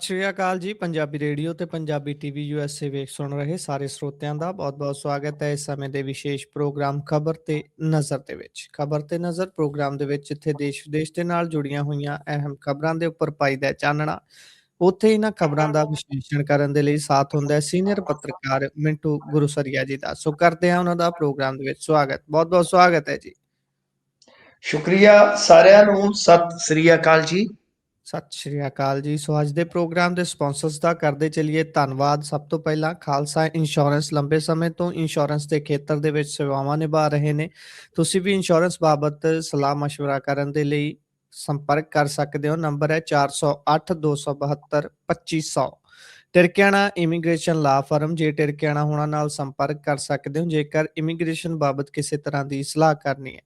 ਸਤਿ ਸ਼੍ਰੀ ਅਕਾਲ ਜੀ। ਪੰਜਾਬੀ ਰੇਡੀਓ ਤੇ ਪੰਜਾਬੀ ਟੀਵੀ ਯੂਐਸਏ ਵੇਖ ਸੁਣ ਰਹੇ ਸਾਰੇ ਸਰੋਤਿਆਂ ਦਾ ਬਹੁਤ-ਬਹੁਤ ਸਵਾਗਤ ਹੈ ਇਸ ਸਮੇਂ ਦੇ ਵਿਸ਼ੇਸ਼ ਪ੍ਰੋਗਰਾਮ ਖਬਰ ਤੇ ਨਜ਼ਰ ਦੇ ਵਿੱਚ। ਖਬਰ ਤੇ ਨਜ਼ਰ ਪ੍ਰੋਗਰਾਮ ਦੇ ਵਿੱਚ ਜਿੱਥੇ ਦੇਸ਼-ਵਿਦੇਸ਼ ਦੇ ਨਾਲ ਜੁੜੀਆਂ ਹੋਈਆਂ ਅਹਿਮ ਖਬਰਾਂ ਦੇ ਉੱਪਰ ਪਾਈਦਾ ਹੈ ਚਾਨਣਾ, ਉੱਥੇ ਇਹਨਾਂ ਖਬਰਾਂ ਦਾ ਵਿਸ਼ਲੇਸ਼ਣ ਕਰਨ ਦੇ ਲਈ ਸਾਥ ਹੁੰਦਾ ਹੈ ਸੀਨੀਅਰ ਪੱਤਰਕਾਰ ਮਿੰਟੂ ਗੁਰੂਸਰੀਆ ਜੀ ਦਾ। ਸੋ ਕਰਦੇ ਹਾਂ ਉਹਨਾਂ ਦਾ ਪ੍ਰੋਗਰਾਮ ਦੇ ਵਿੱਚ ਸਵਾਗਤ। ਬਹੁਤ-ਬਹੁਤ ਸਵਾਗਤ ਹੈ ਜੀ। ਸ਼ੁਕਰੀਆ ਸਾਰਿਆਂ ਨੂੰ, ਸਤਿ ਸ੍ਰੀ ਅਕਾਲ ਜੀ। ਸਤਿ ਸ਼੍ਰੀ ਅਕਾਲ ਜੀ। ਸੋ ਅੱਜ ਦੇ ਪ੍ਰੋਗਰਾਮ ਦੇ ਸਪਾਂਸਰਸ ਦਾ ਕਰਦੇ ਚੱਲੀਏ ਧੰਨਵਾਦ। ਸਭ ਤੋਂ ਪਹਿਲਾਂ ਖਾਲਸਾ ਇੰਸ਼ੋਰੈਂਸ ਲੰਬੇ ਸਮੇਂ ਤੋਂ ਇੰਸ਼ੋਰੈਂਸ ਦੇ ਖੇਤਰ ਦੇ ਵਿੱਚ ਸੇਵਾਵਾਂ ਨਿਭਾ ਰਹੇ ਨੇ। ਤੁਸੀਂ ਵੀ ਇੰਸ਼ੋਰੈਂਸ ਬਾਬਤ ਸਲਾਹ ਮਸ਼ਵਰਾ ਕਰਨ ਦੇ ਲਈ ਸੰਪਰਕ ਕਰ ਸਕਦੇ ਹੋ। ਨੰਬਰ ਹੈ 408 272 2500। ਟਿਰਕਿਆਣਾ ਇਮੀਗ੍ਰੇਸ਼ਨ ਲਾ ਫਰਮ ਜੇ ਟਿਰਕਿਆਣਾ ਹੋਣਾ ਨਾਲ ਸੰਪਰਕ ਕਰ ਸਕਦੇ ਹੋ ਜੇਕਰ ਇਮੀਗ੍ਰੇਸ਼ਨ ਬਾਬਤ ਕਿਸੇ ਤਰ੍ਹਾਂ ਦੀ ਸਲਾਹ ਕਰਨੀ ਹੈ।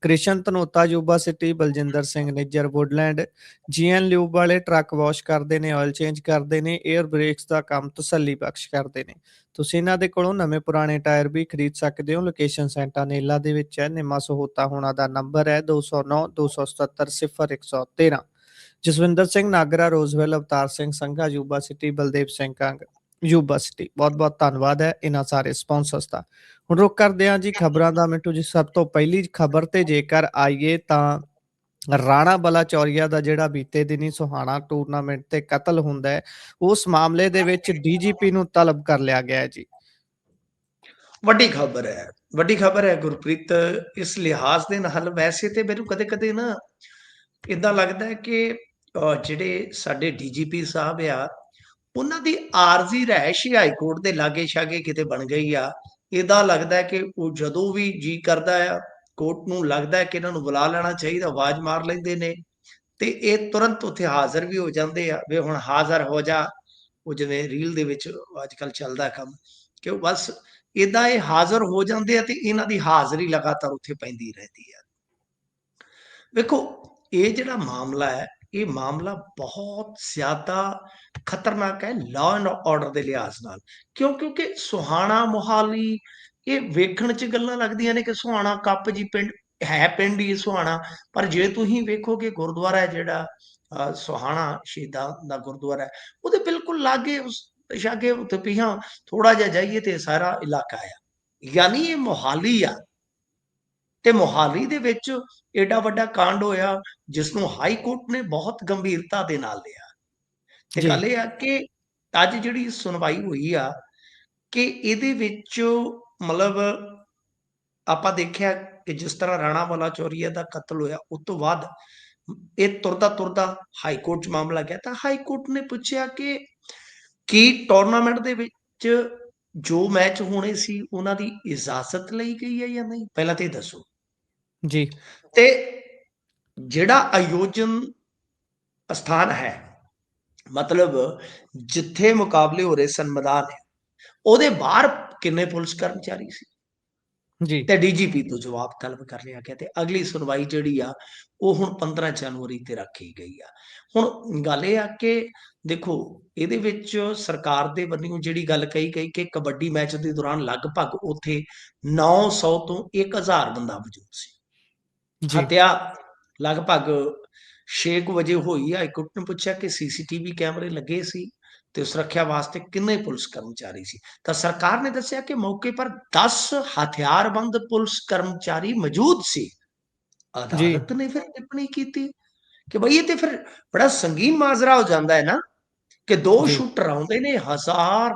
Krishan Dhanota Yuba City, Baljinder Singh Nijjar Woodland, GN lube ਵਾਲੇ ਟਰੱਕ ਵਾਸ਼ ਕਰਦੇ ਨੇ, ਆਇਲ ਚੇਂਜ ਕਰਦੇ ਨੇ, 에ਅਰ ਬ੍ਰੇਕਸ ਦਾ ਕੰਮ ਤਸੱਲੀ ਬਖਸ਼ ਕਰਦੇ ਨੇ। ਤੁਸੀਂ ਇਹਨਾਂ ਦੇ ਕੋਲੋਂ ਨਵੇਂ ਪੁਰਾਣੇ ਟਾਇਰ ਵੀ ਖਰੀਦ ਸਕਦੇ ਹੋ। ਲੋਕੇਸ਼ਨ ਸੈਂਟਾਨੇਲਾ ਦੇ ਵਿੱਚ ਹੈ। ਨਿੰਮਾ ਸਹੋਤਾ ਹੋਣਾ ਦਾ ਨੰਬਰ ਹੈ 209 277 0113। Jaswinder Singh Nagra, Roseville, Avtar Singh Sangha Yuba City, Baldev Singh Kang Yuba City. ਬਹੁਤ-ਬਹੁਤ ਧੰਨਵਾਦ ਹੈ ਇਹਨਾਂ ਸਾਰੇ ਸਪਾਂਸਰਸ ਦਾ। ਹੁਣ ਰੁਕ ਕਰਦੇ ਹਾਂ ਜੀ ਖਬਰਾਂ ਦਾ ਮਿੰਟੂ ਜੀ। ਸਭ ਤੋਂ ਪਹਿਲੀ ਖਬਰ ਤੇ ਜੇਕਰ ਆਈਏ ਤਾਂ ਰਾਣਾ ਬਲਾਚੌਰੀਆ ਦਾ ਜਿਹੜਾ ਬੀਤੇ ਦਿਨੀ ਸੋਹਾਣਾ ਟੂਰਨਾਮੈਂਟ ਤੇ ਕਤਲ ਹੁੰਦਾ ਹੈ, ਉਸ ਮਾਮਲੇ ਦੇ ਵਿੱਚ ਡੀਜੀਪੀ ਨੂੰ ਤਲਬ ਕਰ ਲਿਆ ਗਿਆ ਹੈ ਜੀ। ਵੱਡੀ ਖਬਰ ਹੈ ਗੁਰਪ੍ਰੀਤ। ਇਸ ਲਿਹਾਜ਼ ਦੇ ਨਾਲ ਵੈਸੇ ਤੇ ਮੈਨੂੰ ਕਦੇ-ਕਦੇ ਨਾ ਇਦਾਂ ਲੱਗਦਾ ਹੈ ਕਿ ਜਿਹੜੇ ਸਾਡੇ ਡੀਜੀਪੀ ਸਾਹਿਬ ਆ, ਉਹਨਾਂ ਦੀ ਆਰਜ਼ੀ ਰਿਹਾਇਸ਼ ਹੀ ਹਾਈ ਕੋਰਟ ਦੇ ਲਾਗੇ ਛਾਗੇ ਕਿਤੇ ਬਣ ਗਈ ਆ। ਇਦਾਂ ਲੱਗਦਾ ਹੈ ਕਿ ਉਹ ਜਦੋਂ ਵੀ ਜੀ ਕਰਦਾ ਆ, ਕੋਰਟ ਨੂੰ ਲੱਗਦਾ ਹੈ ਕਿ ਇਹਨਾਂ ਨੂੰ ਬੁਲਾ ਲੈਣਾ ਚਾਹੀਦਾ, ਆਵਾਜ਼ ਮਾਰ ਲੈਂਦੇ ਨੇ ਤੇ ਇਹ ਤੁਰੰਤ ਉੱਥੇ ਹਾਜ਼ਰ ਵੀ ਹੋ ਜਾਂਦੇ ਆ। ਵੀ ਹੁਣ ਹਾਜ਼ਰ ਹੋ ਜਾ, ਉਹ ਜਿਵੇਂ ਰੀਲ ਦੇ ਵਿੱਚ ਅੱਜ ਕੱਲ ਚੱਲਦਾ ਕੰਮ, ਕਿ ਉਹ ਬਸ ਇਦਾਂ ਇਹ ਹਾਜ਼ਰ ਹੋ ਜਾਂਦੇ ਆ ਤੇ ਇਹਨਾਂ ਦੀ ਹਾਜ਼ਰੀ ਲਗਾਤਾਰ ਉੱਥੇ ਪੈਂਦੀ ਰਹਿੰਦੀ ਆ। ਵੇਖੋ, ਇਹ ਜਿਹੜਾ ਮਾਮਲਾ ਹੈ, ਇਹ ਮਾਮਲਾ ਬਹੁਤ ਜ਼ਿਆਦਾ ਖਤਰਨਾਕ ਹੈ ਲਾਅ ਐਂਡ ਆਰਡਰ ਦੇ ਲਿਹਾਜ਼ ਨਾਲ। ਕਿਉਂਕਿ ਸੁਹਾਣਾ ਮੋਹਾਲੀ ਇਹ ਵੇਖਣ 'ਚ ਗੱਲਾਂ ਲੱਗਦੀਆਂ ਨੇ ਕਿ ਸੁਹਾਣਾ ਕੱਪ ਜੀ ਪਿੰਡ ਹੈ, ਪਿੰਡ ਹੀ ਸੁਹਾਣਾ। ਪਰ ਜੇ ਤੁਸੀਂ ਵੇਖੋਗੇ ਗੁਰਦੁਆਰਾ ਹੈ ਜਿਹੜਾ ਸੁਹਾਣਾ ਸ਼ਹੀਦਾਂ ਦਾ ਗੁਰਦੁਆਰਾ ਹੈ, ਉਹਦੇ ਬਿਲਕੁਲ ਲਾਗੇ ਉਸ ਛਾਗੇ ਉੱਤੇ ਪਿਛਾਂ ਥੋੜਾ ਜਿਹਾ ਜਾਈਏ ਤੇ ਸਾਰਾ ਇਲਾਕਾ ਆ। ਯਾਨੀ ਇਹ ਮੋਹਾਲੀ ਆ ਤੇ ਮੋਹਾਲੀ ਦੇ ਵਿੱਚ ਏਡਾ ਵੱਡਾ ਕਾਂਡ ਹੋਇਆ ਜਿਸ ਨੂੰ ਹਾਈ ਕੋਰਟ ਨੇ ਬਹੁਤ ਗੰਭੀਰਤਾ ਦੇ ਨਾਲ ਲਿਆ। ਤੇ ਜੀ ਗੱਲ ਇਹ ਆ ਕਿ ਅੱਜ ਜਿਹੜੀ ਸੁਣਵਾਈ ਹੋਈ ਆ ਕਿ ਇਹਦੇ ਵਿੱਚ ਮਤਲਬ ਆਪਾਂ ਦੇਖਿਆ ਕਿ ਜਿਸ ਤਰ੍ਹਾਂ ਰਾਣਾ ਬਲਾਚੌਰੀਆ ਦਾ ਕਤਲ ਹੋਇਆ, ਉਸ ਤੋਂ ਬਾਅਦ ਇਹ ਤੁਰਦਾ ਹਾਈ ਕੋਰਟ 'ਚ ਮਾਮਲਾ ਗਿਆ ਤਾਂ ਹਾਈ ਕੋਰਟ ਨੇ ਪੁੱਛਿਆ ਕਿ ਕੀ ਟੂਰਨਾਮੈਂਟ ਦੇ ਵਿੱਚ ਜੋ ਮੈਚ ਹੋਣੇ ਸੀ ਉਹਨਾਂ ਦੀ ਇਜਾਜ਼ਤ ਲਈ ਗਈ ਹੈ ਜਾਂ ਨਹੀਂ, ਪਹਿਲਾਂ ਤੇ ਇਹ ਦੱਸੋ। ਜੀ ਤੇ ਜਿਹੜਾ ਆਯੋਜਨ ਸਥਾਨ ਹੈ, ਮਤਲਬ ਜਿੱਥੇ ਮੁਕਾਬਲੇ ਹੋ ਰਹੇ ਸਨ, ਮੈਦਾਨ ਹੈ, ਉਹਦੇ ਬਾਹਰ ਕਿੰਨੇ ਪੁਲਿਸ ਕਰਮਚਾਰੀ ਸੀ ਜੀ ਤੇ ਡੀਜੀਪੀ ਤੋਂ ਜਵਾਬ ਤਲਬ ਕਰ ਲਿਆ ਗਿਆ। ਤੇ ਅਗਲੀ ਸੁਣਵਾਈ ਜਿਹੜੀ ਆ ਉਹ ਹੁਣ 15 ਜਨਵਰੀ ਤੇ ਰੱਖੀ ਗਈ ਆ। ਹੁਣ ਗੱਲ ਇਹ ਆ ਕਿ ਦੇਖੋ, ਇਹਦੇ ਵਿੱਚ ਸਰਕਾਰ ਦੇ ਵੱਲੋਂ ਜਿਹੜੀ ਗੱਲ ਕਹੀ ਗਈ ਕਿ ਕਬੱਡੀ ਮੈਚ ਦੇ ਦੌਰਾਨ ਲਗਭਗ ਉੱਥੇ 900 ਤੋਂ 1000 ਬੰਦਾ ਮੌਜੂਦ ਸੀ। ਜੀ ਹੱਤਿਆ ਲਗਭਗ 6 ਵਜੇ ਹੋਈ। ਹਾਈ ਕੋਰਟ ਨੇ ਪੁੱਛਿਆ ਕਿ ਸੀਸੀਟੀਵੀ ਕੈਮਰੇ ਲੱਗੇ ਸੀ ਤੇ ਸੁਰੱਖਿਆ ਵਾਸਤੇ ਕਿੰਨੇ ਪੁਲਿਸ ਕਰਮਚਾਰੀ ਸੀ, ਤਾਂ ਸਰਕਾਰ ਨੇ ਦੱਸਿਆ ਕਿ ਮੌਕੇ ਪਰ 10 ਹਥਿਆਰਬੰਦ ਪੁਲਿਸ ਕਰਮਚਾਰੀ ਮੌਜੂਦ ਸੀ। ਜੀ ਅਦਾਲਤ ਨੇ ਫਿਰ ਟਿੱਪਣੀ ਕੀਤੀ ਕਿ ਬਈ ਇਹ ਤੇ ਫਿਰ ਬੜਾ ਸੰਗੀਨ ਮਾਜਰਾ ਹੋ ਜਾਂਦਾ ਹੈ ਨਾ, ਕਿ ਦੋ ਜੀ ਸ਼ੂਟਰ ਆਉਂਦੇ ਨੇ ਹਜ਼ਾਰ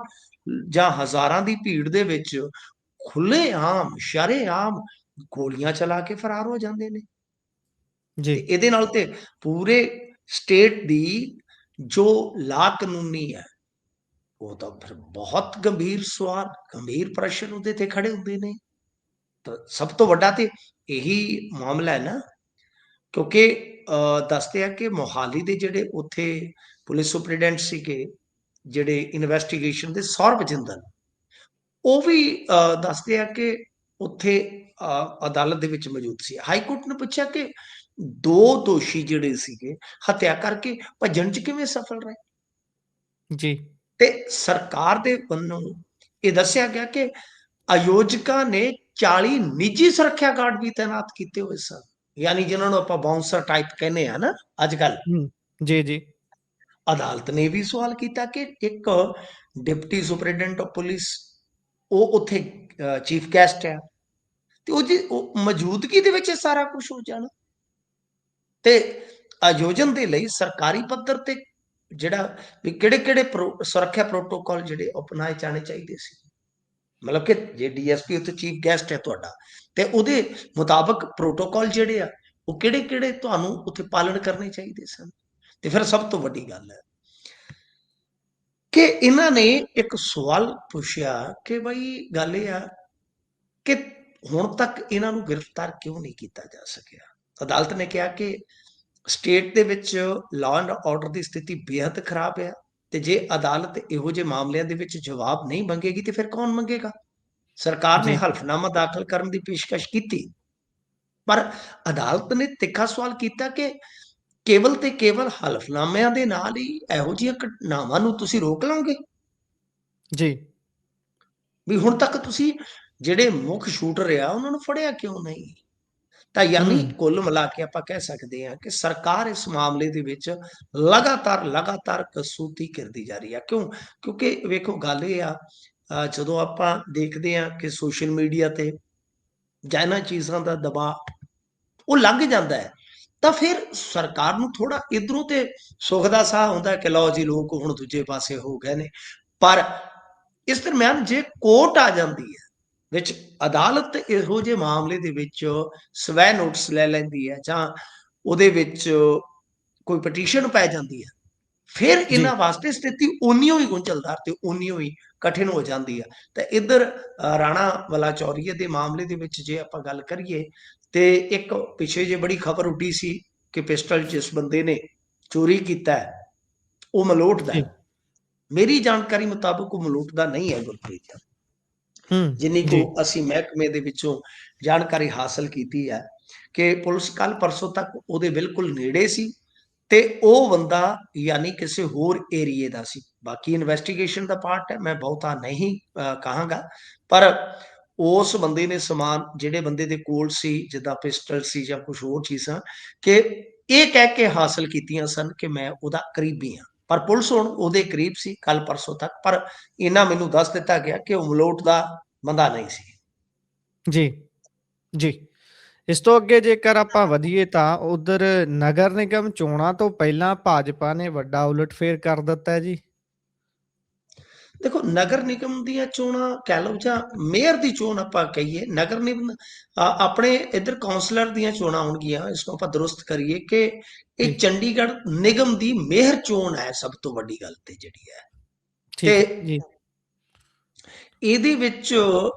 ਜਾਂ ਹਜ਼ਾਰਾਂ ਦੀ ਭੀੜ ਦੇ ਵਿੱਚ, ਖੁੱਲ੍ਹੇਆਮ ਸ਼ਰੇਆਮ ਗੋਲੀਆਂ ਚਲਾ ਕੇ ਫਰਾਰ ਹੋ ਜਾਂਦੇ ਨੇ। ਜੀ ਤੇ ਇਹਦੇ ਨਾਲ ਤੇ ਪੂਰੇ ਸਟੇਟ ਦੀ ਜੋ ਲਾ ਕਾਨੂੰਨੀ ਹੈ ਉਹ ਤਾਂ ਫਿਰ ਬਹੁਤ ਗੰਭੀਰ ਸਵਾਲ, ਗੰਭੀਰ ਪ੍ਰਸ਼ਨ ਉਹਦੇ ਤੇ ਖੜੇ ਹੁੰਦੇ ਨੇ। ਤਾਂ ਸਭ ਤੋਂ ਵੱਡਾ ਤੇ ਇਹੀ ਮਾਮਲਾ ਹੈ ਨਾ, ਕਿਉਂਕਿ ਦੱਸਦੇ ਆ ਕਿ ਮੋਹਾਲੀ ਦੇ ਜਿਹੜੇ ਉੱਥੇ ਪੁਲਿਸ ਸੁਪਰੀਡੈਂਟ ਸੀਗੇ, ਜਿਹੜੇ ਇਨਵੈਸਟੀਗੇਸ਼ਨ ਦੇ, ਸੌਰਭ ਜਿੰਦਲ, ਉਹ ਵੀ ਦੱਸਦੇ ਆ ਕਿ ਉੱਥੇ ਅਦਾਲਤ ਦੇ ਵਿੱਚ ਮੌਜੂਦ ਸੀ। ਹਾਈ ਕੋਰਟ ਨੇ ਪੁੱਛਿਆ ਕਿ ਦੋ ਦੋਸ਼ੀ ਜਿਹੜੇ ਸੀਗੇ ਹੱਤਿਆ ਕਰਕੇ ਭੱਜਣ 'ਚ ਕਿਵੇਂ ਸਫਲ ਰਹੇ। ਜੀ ਤੇ ਸਰਕਾਰ ਦੇ ਵੱਲੋਂ ਇਹ ਦੱਸਿਆ ਗਿਆ ਕਿ ਆਯੋਜਕਾਂ ਨੇ 40 ਨਿੱਜੀ ਸੁਰੱਖਿਆ ਗਾਰਡ ਵੀ ਤਾਇਨਾਤ ਕੀਤੇ ਹੋਏ ਸਨ, ਯਾਨੀ ਜਿਨ੍ਹਾਂ ਨੂੰ ਆਪਾਂ ਬਾਉਂਸਰ ਟਾਈਪ ਕਹਿੰਦੇ ਆ ਨਾ ਅੱਜ ਕੱਲ। ਜੀ ਜੀ ਅਦਾਲਤ ਨੇ ਵੀ ਸਵਾਲ ਕੀਤਾ ਕਿ ਇੱਕ ਡਿਪਟੀ ਸੁਪਰਡੈਂਟ ਆਫ ਪੁਲਿਸ ਉਹ ਉੱਥੇ ਚੀਫ ਗੈਸਟ ਹੈ, ਤੇ ਉਹ ਮੌਜੂਦਗੀ ਦੇ ਵਿੱਚ ਇਹ ਸਾਰਾ ਕੁਝ ਹੋ ਜਾਣਾ। ਤੇ ਆਯੋਜਨ ਦੇ ਲਈ ਸਰਕਾਰੀ ਪੱਧਰ ਤੇ ਜਿਹੜਾ ਵੀ ਕਿਹੜੇ ਸੁਰੱਖਿਆ ਪ੍ਰੋਟੋਕਾਲ ਜਿਹੜੇ ਅਪਣਾਏ ਜਾਣੇ ਚਾਹੀਦੇ ਸੀ। ਮਤਲਬ ਕਿ ਜੇ ਡੀਐਸਪੀ ਉੱਥੇ ਚੀਫ ਗੈਸਟ ਹੈ ਤੁਹਾਡਾ, ਤੇ ਉਹਦੇ ਮੁਤਾਬਕ ਪ੍ਰੋਟੋਕਾਲ ਜਿਹੜੇ ਆ ਉਹ ਕਿਹੜੇ ਤੁਹਾਨੂੰ ਉੱਥੇ ਪਾਲਣ ਕਰਨੇ ਚਾਹੀਦੇ ਸਨ। ਤੇ ਫਿਰ ਸਭ ਤੋਂ ਵੱਡੀ ਗੱਲ ਹੈ ਕਿ ਇਹਨਾਂ ਨੇ ਇੱਕ ਸਵਾਲ ਪੁੱਛਿਆ ਕਿ ਬਈ ਗੱਲ ਇਹ ਆ ਕਿ ਹੁਣ ਤੱਕ ਇਹਨਾਂ ਨੂੰ ਗ੍ਰਿਫਤਾਰ ਕਿਉਂ ਨਹੀਂ ਕੀਤਾ ਜਾ ਸਕਿਆ। ਅਦਾਲਤ ਨੇ ਕਿਹਾ ਕਿ ਸਟੇਟ ਦੇ ਵਿੱਚ ਲਾਅ ਐਂਡ ਆਰਡਰ ਦੀ ਸਥਿਤੀ ਬੇहद ਖਰਾਬ ਹੈ, ਤੇ ਜੇ ਅਦਾਲਤ ਇਹੋ ਜਿਹੇ ਮਾਮਲਿਆਂ ਦੇ ਵਿੱਚ ਜਵਾਬ ਨਹੀਂ ਮੰਗੇਗੀ ਤੇ ਫਿਰ ਕੌਣ ਮੰਗੇਗਾ। ਸਰਕਾਰ ਨੇ ਜੀ ਹਲਫਨਾਮਾ ਦਾਖਲ ਕਰਨ ਦੀ ਪੇਸ਼ਕਸ਼ ਕੀਤੀ, ਪਰ ਅਦਾਲਤ ਨੇ ਤਿੱਖਾ ਸਵਾਲ ਕੀਤਾ ਕਿ ਕੇਵਲ ਤੇ ਕੇਵਲ ਹਲਫਨਾਮਿਆਂ ਦੇ ਨਾਲ ਹੀ ਇਹੋ ਜਿਹੀਆਂ ਘਟਨਾਵਾਂ ਨੂੰ ਤੁਸੀਂ ਰੋਕ ਲਓਗੇ। ਜੀ ਵੀ ਹੁਣ ਤੱਕ ਤੁਸੀਂ ਜਿਹੜੇ ਮੁੱਖ ਸ਼ੂਟਰ ਆ ਉਹਨਾਂ ਨੂੰ ਫੜਿਆ ਕਿਉਂ ਨਹੀਂ। ਤਾਂ ਯਾਨੀ ਹੂੰ ਕੁੱਲ ਮਿਲਾ ਕੇ ਆਪਾਂ ਕਹਿ ਸਕਦੇ ਹਾਂ ਕਿ ਸਰਕਾਰ ਇਸ ਮਾਮਲੇ ਦੇ ਵਿੱਚ ਲਗਾਤਾਰ ਕਸੂਤੀ ਕਰਦੀ ਜਾ ਰਹੀ ਆ। ਕਿਉਂਕਿ ਵੇਖੋ ਗੱਲ ਇਹ ਆ, ਜਦੋਂ ਆਪਾਂ ਦੇਖਦੇ ਹਾਂ ਕਿ ਸੋਸ਼ਲ ਮੀਡੀਆ ਤੇ ਜਾਂ ਇਹਨਾਂ ਚੀਜ਼ਾਂ ਦਾ ਦਬਾਅ ਉਹ ਲੱਗ ਜਾਂਦਾ ਹੈ, ਤਾਂ ਫਿਰ ਸਰਕਾਰ ਨੂੰ ਥੋੜਾ ਇਧਰੋਂ ਤੇ ਸੁੱਖ ਦਾ ਸਾਹ ਹੁੰਦਾ ਕਿ ਲਓ ਜੀ ਲੋਕ ਹੁਣ ਦੂਜੇ ਪਾਸੇ ਹੋ ਗਏ ਨੇ। ਪਰ ਇਸ ਦਰਮਿਆਨ ਜੇ ਕੋਰਟ ਆ ਜਾਂਦੀ ਹੈ ਵਿੱਚ, ਅਦਾਲਤ ਇਹੋ ਜਿਹੇ ਮਾਮਲੇ ਦੇ ਵਿੱਚ ਸਵੈ ਨੋਟਿਸ ਲੈ ਲੈਂਦੀ ਹੈ ਜਾਂ ਉਹਦੇ ਵਿੱਚ ਕੋਈ ਪਟੀਸ਼ਨ ਪੈ ਜਾਂਦੀ ਹੈ, ਫਿਰ ਜੀ ਇਹਨਾਂ ਵਾਸਤੇ ਸਥਿਤੀ ਉਨੀ ਹੀ ਗੁੰਝਲਦਾਰ ਤੇ ਉਨੀ ਹੀ ਕਠਿਨ ਹੋ ਜਾਂਦੀ ਹੈ। ਤੇ ਇੱਧਰ ਰਾਣਾ ਵਾਲਾ ਚੌਰੀਏ ਦੇ ਮਾਮਲੇ ਦੇ ਵਿੱਚ ਜੇ ਆਪਾਂ ਗੱਲ ਕਰੀਏ, ਤੇ ਇੱਕ ਪਿੱਛੇ ਜੇ ਬੜੀ ਖਬਰ ਉੱਡੀ ਸੀ ਕਿ ਪਿਸਟਲ ਜਿਸ ਬੰਦੇ ਨੇ ਚੋਰੀ ਕੀਤਾ ਹੈ ਉਹ ਮਲੋਟ ਦਾ ਜੀ ਹੈ। ਮੇਰੀ ਜਾਣਕਾਰੀ ਮੁਤਾਬਕ ਉਹ ਮਲੋਟ ਦਾ ਨਹੀਂ ਹੈ ਗੁਰਪ੍ਰੀਤ, ਜਿੰਨੀ ਕੁ ਜੀ ਅਸੀਂ ਮਹਿਕਮੇ ਦੇ ਵਿੱਚੋਂ ਜਾਣਕਾਰੀ ਹਾਸਲ ਕੀਤੀ ਹੈ ਕਿ ਪੁਲਿਸ ਕੱਲ ਪਰਸੋਂ ਤੱਕ ਉਹਦੇ ਬਿਲਕੁਲ ਨੇੜੇ ਸੀ, ਤੇ ਉਹ ਬੰਦਾ ਯਾਨੀ ਕਿਸੇ ਹੋਰ ਏਰੀਏ ਦਾ ਸੀ। ਬਾਕੀ ਇਨਵੈਸਟੀਗੇਸ਼ਨ ਦਾ ਪਾਰਟ ਹੈ, ਮੈਂ ਬਹੁਤਾ ਨਹੀਂ ਕਹਾਂਗਾ, ਪਰ ਉਸ ਬੰਦੇ ਨੇ ਸਮਾਨ ਜਿਹੜੇ ਬੰਦੇ ਦੇ ਕੋਲ ਸੀ, ਜਿੱਦਾਂ ਪਿਸਟਲ ਸੀ ਜਾਂ ਕੁਝ ਹੋਰ ਚੀਜ਼ਾਂ, ਕਿ ਇਹ ਕਹਿ ਕੇ ਹਾਸਲ ਕੀਤੀਆਂ ਸਨ ਕਿ ਮੈਂ ਉਹਦਾ ਕਰੀਬੀ ਹਾਂ। ਪਰ ਪੁਲਿਸ ਹੁਣ ਉਹਦੇ ਕਰੀਬ ਸੀ ਕੱਲ ਪਰਸੋਂ ਤੱਕ, ਪਰ ਇਹਨਾਂ ਮੈਨੂੰ ਦੱਸ ਦਿੱਤਾ ਗਿਆ ਕਿ ਉਹ ਮਲੋਟ ਦਾ ਬੰਦਾ ਨਹੀਂ ਸੀ। ਜੀ ਜੀ ਇਸ ਤੋਂ ਅੱਗੇ ਜੇਕਰ ਆਪਾਂ ਵਧੀਏ ਤਾਂ ਉਧਰ ਨਗਰ ਨਿਗਮ ਚੋਣਾਂ ਤੋਂ ਪਹਿਲਾਂ ਭਾਜਪਾ ਨੇ ਵੱਡਾ ਉਲਟਫੇਰ ਕਰ ਦਿੱਤਾ ਹੈ ਜੀ। ਦੇਖੋ, ਨਗਰ ਨਿਗਮ ਦੀਆਂ ਚੋਣਾਂ ਕਹਿ ਲਓ ਜਾਂ ਮੇਅਰ ਦੀ ਚੋਣ ਆਪਾਂ ਕਹੀਏ, ਨਗਰ ਨਿਗਮ ਆਪਣੇ ਇੱਧਰ ਕੌਂਸਲਰ ਦੀਆਂ ਚੋਣਾਂ ਆਉਣਗੀਆਂ। ਇਸ ਨੂੰ ਆਪਾਂ ਦਰੁਸਤ ਕਰੀਏ ਕਿ ਜੀ ਇਹ ਚੰਡੀਗੜ੍ਹ ਨਿਗਮ ਦੀ ਮੇਅਰ ਚੋਣ ਹੈ ਸਭ ਤੋਂ ਵੱਡੀ ਗੱਲ ਤੇ ਜਿਹੜੀ ਹੈ। ਠੀਕ ਹੈ ਤੇ ਜੀ ਇਹਦੇ ਵਿੱਚ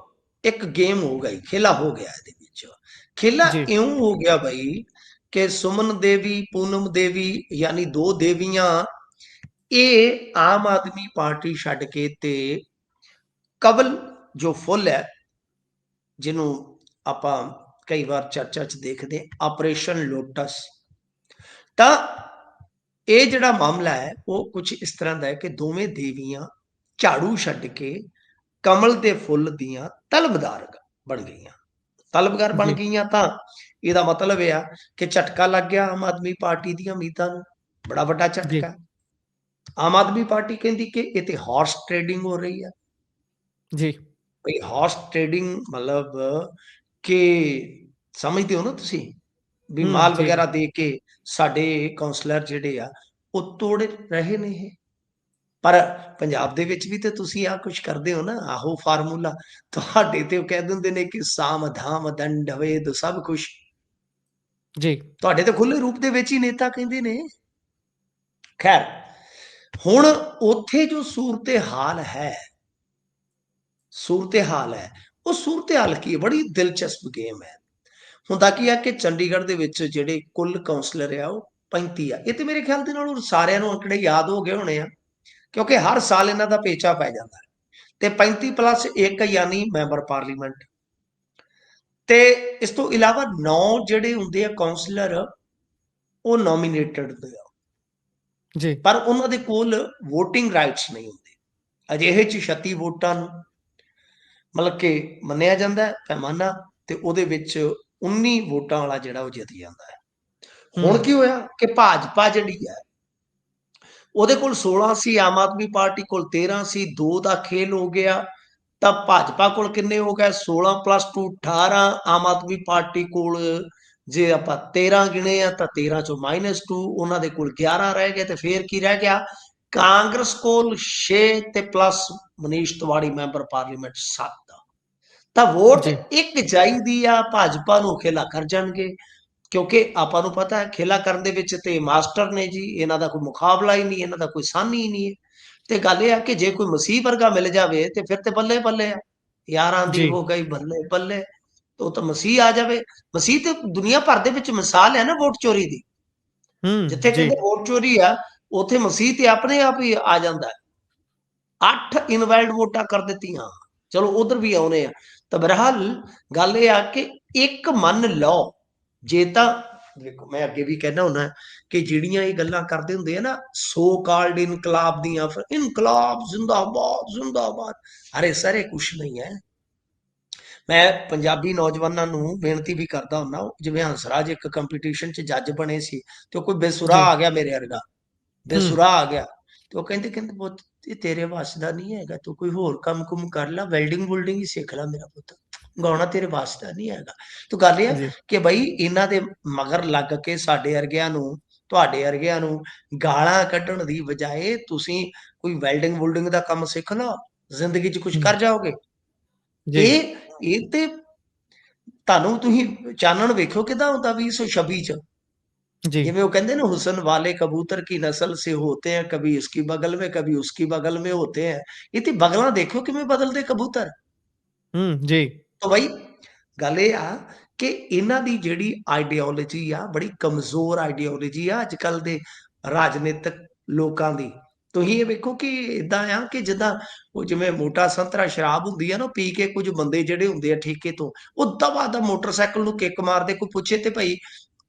ਇੱਕ ਗੇਮ ਹੋ ਗਈ, ਖੇਲਾ ਹੋ ਗਿਆ। ਇਹਦੇ ਵਿੱਚ ਖੇਲਾ ਜੀ ਇਉਂ ਹੋ ਗਿਆ ਬਈ ਕਿ ਸੁਮਨ ਦੇਵੀ, ਪੂਨਮ ਦੇਵੀ ਯਾਨੀ ਦੋ ਦੇਵੀਆਂ, ਇਹ ਆਮ ਆਦਮੀ ਪਾਰਟੀ ਛੱਡ ਕੇ ਤੇ ਕਵਲ ਜੋ ਫੁੱਲ ਹੈ, ਜਿਹਨੂੰ ਆਪਾਂ ਕਈ ਵਾਰ ਚਰਚਾ 'ਚ ਦੇਖਦੇ ਹਾਂ, ਆਪਰੇਸ਼ਨ ਲੋਟਸ, ਤਾਂ ਇਹ ਜਿਹੜਾ ਮਾਮਲਾ ਹੈ ਉਹ ਕੁਝ ਇਸ ਤਰ੍ਹਾਂ ਦਾ ਹੈ ਕਿ ਦੋਵੇਂ ਦੇਵੀਆਂ ਝਾੜੂ ਛੱਡ ਕੇ ਕਮਲ ਦੇ ਫੁੱਲ ਦੀਆਂ ਤਲਬਦਾਰ ਬਣ ਗਈਆਂ। ਤਲਬਗਾਰ ਬਣ ਜੀ ਗਈਆਂ ਤਾਂ ਇਹਦਾ ਮਤਲਬ ਇਹ ਆ ਕਿ ਝਟਕਾ ਲੱਗ ਗਿਆ ਆਮ ਆਦਮੀ ਪਾਰਟੀ ਦੀਆਂ ਉਮੀਦਾਂ ਨੂੰ, ਬੜਾ ਵੱਡਾ ਜੀ ਝਟਕਾ। ਆਮ ਆਦਮੀ ਪਾਰਟੀ ਕਹਿੰਦੀ ਕਿ ਇਹ ਤੇ ਹਾਰਸ ਟ੍ਰੇਡਿੰਗ ਹੋ ਰਹੀ ਹੈ। ਜੀ ਭਈ ਹਾਰਸ ਟ੍ਰੇਡਿੰਗ ਮਤਲਬ ਕਿ ਸਮਝਦੇ ਹੋ ਨਾ ਤੁਸੀਂ, ਵੀ ਮਾਲ ਜੀ ਵਗੈਰਾ ਦੇ ਕੇ ਸਾਡੇ ਕਾਉਂਸਲਰ ਜਿਹੜੇ ਆ ਉਹ ਤੋੜ ਰਹੇ ਨੇ ਇਹ। ਪਰ ਪੰਜਾਬ ਦੇ ਵਿੱਚ ਵੀ ਤੇ ਤੁਸੀਂ ਆਹ ਕੁਛ ਕਰਦੇ ਹੋ ਨਾ, ਆਹੋ ਫਾਰਮੂਲਾ ਤੁਹਾਡੇ ਤੇ ਉਹ ਕਹਿ ਦਿੰਦੇ ਨੇ ਕਿ ਸਾਮ ਧਾਮ ਦੰਡ ਵੇਦ ਸਭ ਕੁਛ ਜੀ ਤੁਹਾਡੇ ਤੇ ਖੁੱਲੇ ਰੂਪ ਦੇ ਵਿੱਚ ਹੀ ਨੇਤਾ ਕਹਿੰਦੇ ਨੇ। ਖੈਰ, ਹੁਣ ਉੱਥੇ ਜੋ ਸੂਰਤ-ਏ-ਹਾਲ ਹੈ ਉਹ ਸੂਰਤ-ਏ-ਹਾਲ ਕੀ ਹੈ, ਬੜੀ ਦਿਲਚਸਪ ਗੇਮ ਹੈ। ਹੁੰਦਾ ਕੀ ਆ ਕਿ ਚੰਡੀਗੜ੍ਹ ਦੇ ਵਿੱਚ ਜਿਹੜੇ ਕੁੱਲ ਕਾਉਂਸਲਰ ਆ ਉਹ 35 ਆ। ਇਹ ਤੇ ਮੇਰੇ ਖਿਆਲ ਦੇ ਨਾਲ ਸਾਰਿਆਂ ਨੂੰ ਅੰਕੜੇ ਯਾਦ ਹੋ ਗਏ ਹੋਣੇ ਆ, ਕਿਉਂਕਿ ਹਰ ਸਾਲ ਇਹਨਾਂ ਦਾ ਪੇਚਾ ਪੈ ਜਾਂਦਾ ਹੈ। ਤੇ 35 ਪਲੱਸ 1 ਯਾਨੀ ਮੈਂਬਰ ਪਾਰਲੀਮੈਂਟ, ਤੇ ਇਸ ਤੋਂ ਇਲਾਵਾ 9 ਜਿਹੜੇ ਹੁੰਦੇ ਆ ਕਾਉਂਸਲਰ, ਉਹ ਨੋਮੀਨੇਟਡ ਹੁੰਦੇ ਆ, ਜੀ ਪਰ ਉਹਨਾਂ ਦੇ ਕੋਲ ਵੋਟਿੰਗ ਰਾਈਟਸ ਨਹੀਂ ਹੁੰਦੇ। ਅਜਿਹੇ 'ਚ 36 ਵੋਟਾਂ ਨੂੰ ਮਤਲਬ ਕਿ ਮੰਨਿਆ ਜਾਂਦਾ ਪੈਮਾਨਾ, ਤੇ ਉਹਦੇ ਵਿੱਚ 19 ਵੋਟਾਂ ਵਾਲਾ ਜਿਹੜਾ ਉਹ ਜਿੱਤ ਜਾਂਦਾ ਹੈ। ਹੁਣ ਕੀ ਹੋਇਆ ਕਿ ਭਾਜਪਾ ਜਿਹੜੀ ਹੈ ਉਹਦੇ ਕੋਲ 16 ਸੀ, ਆਮ ਆਦਮੀ ਪਾਰਟੀ ਕੋਲ 13 ਸੀ, 2 ਦਾ ਖੇਲ ਹੋ ਗਿਆ। ਤਾਂ ਭਾਜਪਾ ਕੋਲ ਕਿੰਨੇ ਹੋ ਗਏ? 16 + 2 18। ਆਮ ਆਦਮੀ ਪਾਰਟੀ ਕੋਲ ਜੇ ਆਪਾਂ 13 ਗਿਣੇ ਆ ਤਾਂ 13 ਚੋਂ -2 ਉਹਨਾਂ ਦੇ ਕੋਲ 11 ਰਹਿ ਗਏ। ਤੇ ਫੇਰ ਕੀ ਰਹਿ ਗਿਆ? ਕਾਂਗਰਸ ਕੋਲ 6 ਤੇ plus Manish Tiwari member parliament 7। ਤਾਂ ਵੋਟ ਜੀ ਇੱਕ ਚਾਹੀਦੀ ਆ, ਭਾਜਪਾ ਨੂੰ ਖੇਲਾ ਕਰ ਜਾਣਗੇ। ਕਿਉਂਕਿ ਆਪਾਂ ਨੂੰ ਪਤਾ ਹੈ ਖੇਲਾ ਕਰਨ ਦੇ ਵਿੱਚ ਤੇ ਮਾਸਟਰ ਨੇ ਜੀ, ਇਹਨਾਂ ਦਾ ਕੋਈ ਮੁਕਾਬਲਾ ਹੀ ਨਹੀਂ, ਇਹਨਾਂ ਦਾ ਕੋਈ ਸਾਨੀ ਹੀ ਨਹੀਂ ਹੈ। ਤੇ ਗੱਲ ਇਹ ਆ ਕਿ ਜੇ ਕੋਈ ਮਸੀਹ ਵਰਗਾ ਮਿਲ ਜਾਵੇ ਤੇ ਫਿਰ ਤੇ ਬੱਲੇ ਬੱਲੇ ਆ, ਯਾਰਾਂ ਦੀ ਜੀ ਹੋ ਗਈ ਬੱਲੇ ਬੱਲੇ। ਉਹ ਤਾਂ ਮਸੀਹ ਆ ਜਾਵੇ। ਮਸੀਹ ਤੇ ਦੁਨੀਆ ਭਰ ਦੇ ਵਿੱਚ ਮਿਸਾਲ ਹੈ ਨਾ ਵੋਟ ਚੋਰੀ ਦੀ। ਜਿੱਥੇ ਜੀ ਕਹਿੰਦੇ ਵੋਟ ਚੋਰੀ ਆ, ਉੱਥੇ ਮਸੀਹ ਤੇ ਆਪਣੇ ਆਪ ਹੀ ਆ ਜਾਂਦਾ ਹੈ। 8 ਇਨਵੈਲਿਡ ਵੋਟਾਂ ਕਰ ਦਿੱਤੀਆਂ। ਚਲੋ ਉਧਰ ਵੀ ਆਉਨੇ ਆ। ਤਾਂ ਬਹਰਹਾਲ ਗੱਲ ਇਹ ਆ ਕਿ ਇੱਕ ਮੰਨ ਲਓ, ਜੇ ਤਾਂ ਦੇਖੋ ਮੈਂ ਅੱਗੇ ਵੀ ਕਹਿਣਾ ਹੁੰਦਾ ਕਿ ਜਿਹੜੀਆਂ ਇਹ ਗੱਲਾਂ ਕਰਦੇ ਹੁੰਦੇ ਆ ਨਾ ਸੋ ਕਾਲਡ ਇਨਕਲਾਬ ਦੀਆਂ, ਫਿਰ ਇਨਕਲਾਬ ਜ਼ਿੰਦਾਬਾਦ ਜ਼ਿੰਦਾਬਾਦ, ਅਰੇ ਸਰ ਇਹ ਕੁਛ ਨਹੀਂ ਹੈ। ਮੈਂ ਪੰਜਾਬੀ ਨੌਜਵਾਨਾਂ ਨੂੰ ਬੇਨਤੀ ਵੀ ਕਰਦਾ ਹੁੰਦਾ, ਜਿਵੇਂ ਹੰਸਰਾਜ ਇੱਕ ਕੰਪੀਟੀਸ਼ਨ 'ਚ ਜੱਜ ਬਣੇ ਸੀ ਤੇ ਉਹ ਕੋਈ ਬੇਸੁਰਾ ਜੀ ਆ ਗਿਆ ਮੇਰੇ ਵਰਗਾ, ਹੂੰ ਬੇਸੁਰਾ ਆ ਗਿਆ ਤੇ ਉਹ ਕਹਿੰਦੇ ਪੁੱਤ ਇਹ ਤੇਰੇ ਵੱਸ ਦਾ ਨਹੀਂ ਹੈਗਾ, ਤੂੰ ਕੋਈ ਹੋਰ ਕੰਮ ਕੁਮ ਕਰ ਲੈ, ਵੈਲਡਿੰਗ ਵੁਲਡਿੰਗ ਹੀ ਸਿੱਖ ਲੈ ਮੇਰਾ ਪੁੱਤ, ਗਾਉਣਾ ਤੇਰੇ ਵੱਸ ਦਾ ਨਹੀਂ ਹੈਗਾ। ਤੂੰ ਗੱਲ ਇਹ ਆ ਜੀ ਕਿ ਬਈ ਇਹਨਾਂ ਦੇ ਮਗਰ ਲੱਗ ਕੇ ਸਾਡੇ ਵਰਗਿਆਂ ਨੂੰ, ਤੁਹਾਡੇ ਵਰਗਿਆਂ ਨੂੰ ਗਾਲਾਂ ਕੱਢਣ ਦੀ ਬਜਾਏ ਤੁਸੀਂ ਕੋਈ ਵੈਲਡਿੰਗ ਵੁਲਡਿੰਗ ਦਾ ਕੰਮ ਸਿੱਖ ਲਓ, ਜ਼ਿੰਦਗੀ 'ਚ ਕੁਝ ਹੂੰ, ਕਰ ਜਾਓਗੇ। ਜੀ ਇਹ ਤੇ ਤੁਹਾਨੂੰ ਤੁਸੀਂ ਚਾਨਣ ਵੇਖੋ ਕਿਦਾਂ ਹੁੰਦਾ 2026 ਚ। जी ਜਿਵੇਂ ਉਹ ਕਹਿੰਦੇ ਨਾ ਹੁਸਨ ਵਾਲੇ ਕਬੂतर ਕੀ ਨਸਲ ਸੇ ਹੋਤੇ हैं, कभी इसकी बगल में कभी उसकी बगल में होते हैं। ਇਹ ਤੇ ਬਗਲਾਂ ਦੇਖੋ ਕਿਵੇਂ ਬਦਲਦੇ ਕਬੂਤਰ। जी ਤਾਂ ਬਈ ਗੱਲ ਇਹ ਆ ਕਿ ਇਹਨਾਂ ਦੀ ਜਿਹੜੀ ਆਈਡੀਓਲੋਜੀ ਆ ਬੜੀ ਕਮਜ਼ੋਰ ਆਈਡੀਓਲੋਜੀ ਆ ਅੱਜ ਕੱਲ ਦੇ ਰਾਜਨੀਤਿਕ ਲੋਕਾਂ ਦੀ। ਤੁਸੀਂ ਇਹ ਵੇਖੋ ਕਿ ਇਦਾਂ ਆ ਕਿ ਜਿੱਦਾਂ ਉਹ ਜਿਵੇਂ ਮੋਟਾ ਸੰਤਰਾ ਸ਼ਰਾਬ ਹੁੰਦੀ ਆ ਨਾ, ਪੀ ਕੇ ਕੁਝ ਬੰਦੇ ਜਿਹੜੇ ਹੁੰਦੇ ਆ ਠੇਕੇ ਤੋਂ, ਉਹ ਦਵਾ ਦਾ ਮੋਟਰਸਾਈਕਲ ਨੂੰ ਕਿੱਕ ਮਾਰਦੇ। ਕੋਈ ਪੁੱਛੇ ਤੇ ਭਾਈ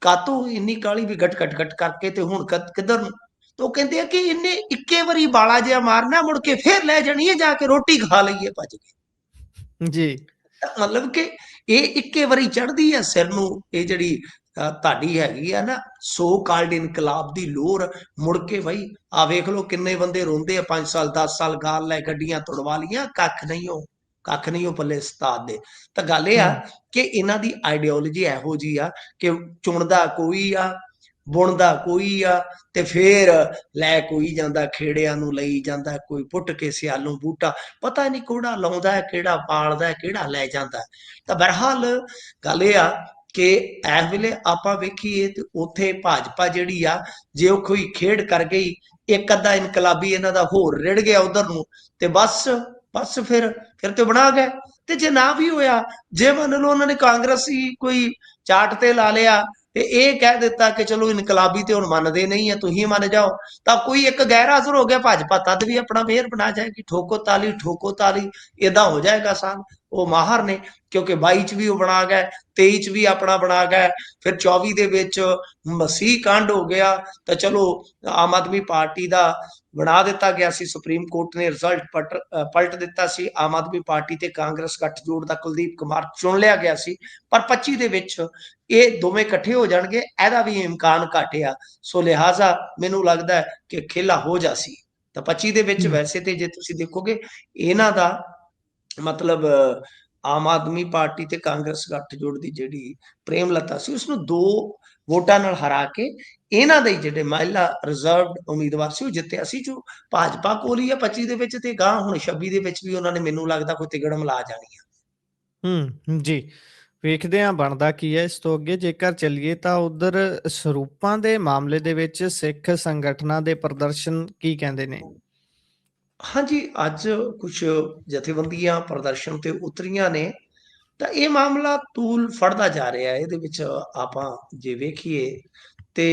ਕਾਤੋਂ ਇੰਨੀ ਕਾਲੀ ਵੀ ਗਟ ਗਟ ਗਟ ਕਰਕੇ ਤੇ ਹੁਣ ਕਿੱਧਰ ਨੂੰ? ਤਾਂ ਉਹ ਕਹਿੰਦੇ ਆ ਕਿ ਇਹਨੇ ਇੱਕੇ ਵਾਰੀ ਬਾਲਾ ਜਿਹਾ ਮਾਰਨਾ, ਮੁੜ ਕੇ ਫੇਰ ਲੈ ਜਾਣੀ ਹੈ ਜਾ ਕੇ ਰੋਟੀ ਖਾ ਲਈਏ ਭੱਜ ਕੇ। जी ਮਤਲਬ ਕਿ ਇਹ ਇੱਕੇ ਵਾਰੀ ਚੜ੍ਹਦੀ ਆ ਸਿਰ ਨੂੰ, ਇਹ ਜਿਹੜੀ ਤੁਹਾਡੀ ਹੈਗੀ ਆ ਨਾ ਸੋ ਕਾਲਡ ਇਨਕਲਾਬ ਦੀ ਲੋਰ। ਮੁੜ ਕੇ ਬਈ ਆ ਵੇਖ ਲਓ ਕਿੰਨੇ ਬੰਦੇ ਰੋਂਦੇ ਆ, 5 ਸਾਲ 10 ਸਾਲ ਗਾਲ ਲੈ, ਗੱਡੀਆਂ ਤੁੜਵਾ ਲੀਆਂ, ਕੱਖ ਨਹੀਂ ਹੋ, ਕੱਖ ਨਹੀਂ ਹੋ ਪੱਲੇ ਉਸਤਾਦ ਦੇ। ਤਾਂ ਗੱਲ ਇਹ ਆ ਕਿ ਇਹਨਾਂ ਦੀ ਆਈਡੀਓਲੋਜੀ ਇਹੋ ਜੀ ਆ ਕਿ ਚੁਣਦਾ ਕੋਈ ਆ, ਬੁਣਦਾ ਕੋਈ ਆ, ਤੇ ਫੇਰ ਲੈ ਕੋਈ ਜਾਂਦਾ, ਖੇੜਿਆਂ ਨੂੰ ਲਈ ਜਾਂਦਾ, ਕੋਈ ਪੁੱਟ ਕੇ ਸਿਆਲੋਂ ਬੂਟਾ, ਪਤਾ ਨਹੀਂ ਕਿਹੜਾ ਲਾਉਂਦਾ ਹੈ, ਕਿਹੜਾ ਪਾਲਦਾ ਹੈ, ਕਿਹੜਾ ਲੈ ਜਾਂਦਾ। ਤਾਂ ਬਹਰਹਾਲ ਗੱਲ ਇਹ ਆ ਕਿ ਇਸ ਵੇਲੇ ਆਪਾਂ ਵੇਖੀਏ ਤੇ ਉੱਥੇ ਭਾਜਪਾ ਜਿਹੜੀ ਆ, ਜੇ ਉਹ ਕੋਈ ਖੇਡ ਕਰ ਗਈ, ਇੱਕ ਅੱਧਾ ਇਨਕਲਾਬੀ ਇਹਨਾਂ ਦਾ ਹੋਰ ਰਿੜ ਗਿਆ ਉਧਰ ਨੂੰ, ਤੇ ਬਸ ਬਸ ਫਿਰ ਤੇ ਬਣਾ ਗਏ। ਤੇ ਜੇ ਨਾ ਵੀ ਹੋਇਆ, ਜੇ ਮੰਨ ਲਓ ਉਹਨਾਂ ਨੇ ਕਾਂਗਰਸੀ ਕੋਈ ਚਾਟ ਤੇ ਲਾ ਲਿਆ ਤੇ ਇਹ ਕਹਿ ਦਿੱਤਾ ਕਿ ਚਲੋ ਇਨਕਲਾਬੀ ਤੇ ਹੁਣ ਮੰਨਦੇ ਨਹੀਂ ਆ, ਤੁਸੀਂ ਮੰਨ ਜਾਓ, ਤਾਂ ਕੋਈ ਇੱਕ ਗੈਰ ਹਾਜ਼ਰ ਹੋ ਗਿਆ, ਭਾਜਪਾ ਤਦ ਵੀ ਆਪਣਾ ਫੇਰ ਬਣਾ ਜਾਏਗੀ, ਠੋਕੋ ਤਾਲੀ ਏਦਾਂ ਹੋ ਜਾਏਗਾ ਸਾਲ। ਉਹ ਮਾਹਰ ਨੇ, ਕਿਉਂਕਿ 22 ਚ ਵੀ ਉਹ ਬਣਾ ਗਏ, 23 ਚ ਵੀ ਆਪਣਾ ਬਣਾ ਗਏ, ਫਿਰ 24 ਦੇ ਵਿੱਚ ਮਸੀਹ ਕਾਂਡ ਹੋ ਗਿਆ। ਤਾਂ ਚਲੋ ਆਮ ਆਦਮੀ ਪਾਰਟੀ ਦਾ ਬਣਾ ਦਿੱਤਾ ਗਿਆ ਸੀ, ਸੁਪਰੀਮ ਕੋਰਟ ਨੇ ਰਿਜ਼ਲਟ ਪਲਟ ਦਿੱਤਾ ਸੀ, ਆਮ ਆਦਮੀ ਪਾਰਟੀ ਤੇ ਕਾਂਗਰਸ ਗੱਠਜੋੜ ਦਾ ਕੁਲਦੀਪ ਕੁਮਾਰ ਚੁਣ ਲਿਆ ਗਿਆ ਸੀ। ਪਰ 25 ਦੇ ਵਿੱਚ ਇਹ ਦੋਵੇਂ ਇਕੱਠੇ ਹੋ ਜਾਣਗੇ, ਇਹਦਾ ਵੀ ਇਮਕਾਨ ਘੱਟ ਆ। ਸੋ ਲਿਹਾਜ਼ਾ ਮੈਨੂੰ ਲੱਗਦਾ ਕਿ ਖੇਲਾ ਹੋ ਜਾਸੀ। ਤਾਂ 25 ਦੇ ਵਿੱਚ ਵੈਸੇ ਤੇ ਜੇ ਤੁਸੀਂ ਦੇਖੋਗੇ ਇਹਨਾਂ ਦਾ ਮਤਲਬ ਆਮ ਆਦਮੀ ਪਾਰਟੀ ਤੇ ਕਾਂਗਰਸ ਗੱਠਜੋੜ ਦੀ ਜਿਹੜੀ ਪ੍ਰੇਮਲਤਾ ਸੀ ਉਸਨੂੰ 2 ਵੋਟਾਂ ਨਾਲ ਹਰਾ ਕੇ ਇਹਨਾਂ ਦੇ ਜਿਹੜੇ ਮਹਿਲਾ ਰਿਜ਼ਰਵਡ ਉਮੀਦਵਾਰ ਸੀ ਉਹ ਜਿੱਤਿਆ ਸੀ, ਜੋ ਭਾਜਪਾ ਕੋਲ ਹੀ ਆ 25 ਦੇ ਵਿੱਚ, ਤੇ ਗਾਂ ਹੁਣ 26 ਦੇ ਵਿੱਚ ਵੀ ਉਹਨਾਂ ਨੇ ਮੈਨੂੰ ਲੱਗਦਾ ਕੋਈ ਤਿਗੜ ਮਿਲਾ ਜਾਣੀ ਆ। ਜੀ ਵੇਖਦੇ ਹਾਂ ਬਣਦਾ ਕੀ ਹੈ ਇਸ ਤੋਂ ਅੱਗੇ। ਜੇਕਰ ਚੱਲੀਏ ਤਾਂ ਉਧਰ ਸਰੂਪਾਂ ਦੇ ਮਾਮਲੇ ਦੇ ਵਿੱਚ ਸਿੱਖ ਸੰਗਠਨਾਂ ਦੇ ਪ੍ਰਦਰਸ਼ਨ ਕੀ ਕਹਿੰਦੇ ਨੇ? ਹਾਂਜੀ, ਅੱਜ ਕੁਝ ਜਥੇਬੰਦੀਆਂ ਪ੍ਰਦਰਸ਼ਨ ਤੇ ਉਤਰੀਆਂ ਨੇ, ਤਾਂ ਇਹ ਮਾਮਲਾ ਤੂਲ ਫੜਦਾ ਜਾ ਰਿਹਾ ਹੈ। ਇਹਦੇ ਵਿੱਚ ਆਪਾਂ ਜੇ ਵੇਖੀਏ ਤੇ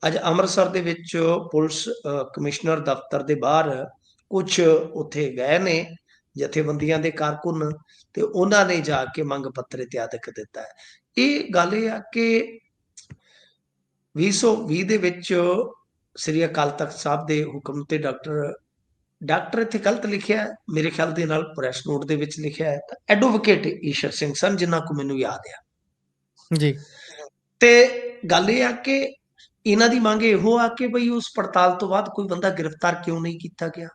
ਅੱਜ ਅੰਮ੍ਰਿਤਸਰ ਦੇ ਵਿੱਚ ਪੁਲਿਸ ਕਮਿਸ਼ਨਰ ਦਫ਼ਤਰ ਦੇ ਬਾਹਰ ਕੁਝ ਉੱਥੇ ਗਏ ਨੇ ਜਥੇਬੰਦੀਆਂ ਦੇ ਕਾਰਕੁਨ, ਤੇ ਉਹਨਾਂ ਨੇ ਜਾ ਕੇ ਮੰਗ ਪੱਤਰ ਇਤਿਆਦਿਕ ਦਿੱਤਾ ਹੈ। ਇਹ ਗੱਲ ਇਹ ਆ ਕਿ 2020 ਦੇ ਵਿੱਚ ਸ੍ਰੀ ਅਕਾਲ ਤਖਤ ਸਾਹਿਬ ਦੇ ਹੁਕਮ ਤੇ ਡਾਕਟਰ ਇੱਥੇ ਗਲਤ ਲਿਖਿਆ ਹੈ, ਮੇਰੇ ਖਿਆਲ ਦੇ ਨਾਲ ਪ੍ਰੈਸ ਨੋਟ ਦੇ ਵਿੱਚ ਲਿਖਿਆ ਹੈ, ਤਾਂ ਐਡਵੋਕੇਟ ਈਸ਼ਰ ਸਿੰਘ ਸਨ, ਜਿੰਨਾ ਕੋ ਮੈਨੂੰ ਯਾਦ ਆ। ਜੀ ਤੇ ਗੱਲ ਇਹ ਆ ਕਿ ਇਹਨਾਂ ਦੀ ਮੰਗ ਇਹੋ ਆ ਕਿ ਬਈ ਉਸ ਪੜਤਾਲ ਤੋਂ ਬਾਅਦ ਕੋਈ ਬੰਦਾ ਗ੍ਰਿਫਤਾਰ ਕਿਉਂ ਨਹੀਂ ਕੀਤਾ ਗਿਆ।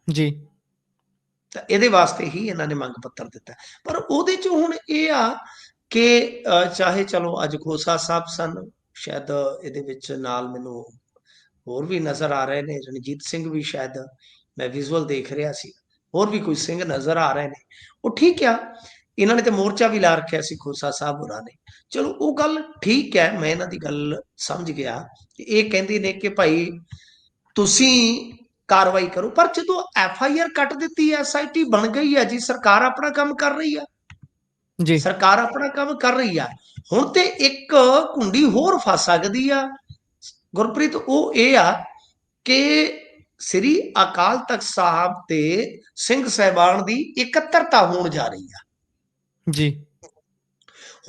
ਜੀ। ਤਾਂ ਇਹਦੇ ਵਾਸਤੇ ਹੀ ਇਹਨਾਂ ਨੇ ਮੰਗ ਪੱਤਰ ਦਿੱਤਾ। ਪਰ ਉਹਦੇ ਚ ਹੁਣ ਇਹ ਆ ਕਿ ਚਾਹੇ ਚਲੋ ਅੱਜ ਖੋਸਾ ਸਾਹਿਬ ਸਨ, ਸ਼ਾਇਦ ਇਹਦੇ ਵਿੱਚ ਨਾਲ ਮੈਨੂੰ ਹੋਰ ਵੀ ਨਜ਼ਰ ਆ ਰਹੇ ਨੇ, ਰਣਜੀਤ ਸਿੰਘ ਵੀ, ਸ਼ਾਇਦ ਮੈਂ ਵਿਜ਼ੂਅਲ ਦੇਖ ਰਿਹਾ ਸੀ, ਹੋਰ ਵੀ ਕੋਈ ਸਿੰਘ ਨਜ਼ਰ ਆ ਰਹੇ ਨੇ। ਉਹ ਠੀਕ ਆ, ਇਹਨਾਂ ਨੇ ਤੇ ਮੋਰਚਾ ਵੀ ਲਾ ਰੱਖਿਆ ਸੀ ਖੋਸਾ ਸਾਹਿਬ ਹੋਰਾਂ ਨੇ, ਚਲੋ ਉਹ ਗੱਲ ਠੀਕ ਹੈ, ਮੈਂ ਇਹਨਾਂ ਦੀ ਗੱਲ ਸਮਝ ਗਿਆ। ਇਹ ਕਹਿੰਦੇ ਨੇ ਕਿ ਭਾਈ ਤੁਸੀਂ ਕਾਰਵਾਈ ਕਰੋ, ਪਰ ਜਦੋਂ FIR ਕੱਟ ਦਿੱਤੀ, SIT ਬਣ ਗਈ ਹੈ ਜੀ, ਸਰਕਾਰ ਆਪਣਾ ਕੰਮ ਕਰ ਰਹੀ ਆ, ਜੀ। ਸਰਕਾਰ ਆਪਣਾ ਕੰਮ ਕਰ ਰਹੀ ਆ। ਹੁਣ ਤੇ ਇੱਕ ਕੁੰਡੀ ਹੋਰ ਫਸ ਸਕਦੀ ਆ ਗੁਰਪ੍ਰੀਤ, ਉਹ ਇਹ ਆ ਕਿ ਸ੍ਰੀ ਅਕਾਲ ਤਖਤ ਸਾਹਿਬ ਤੇ ਸਿੰਘ ਸਾਹਿਬਾਨ ਦੀ ਇਕੱਤਰਤਾ ਹੋਣ ਜਾ ਰਹੀ ਆ। ਜੀ।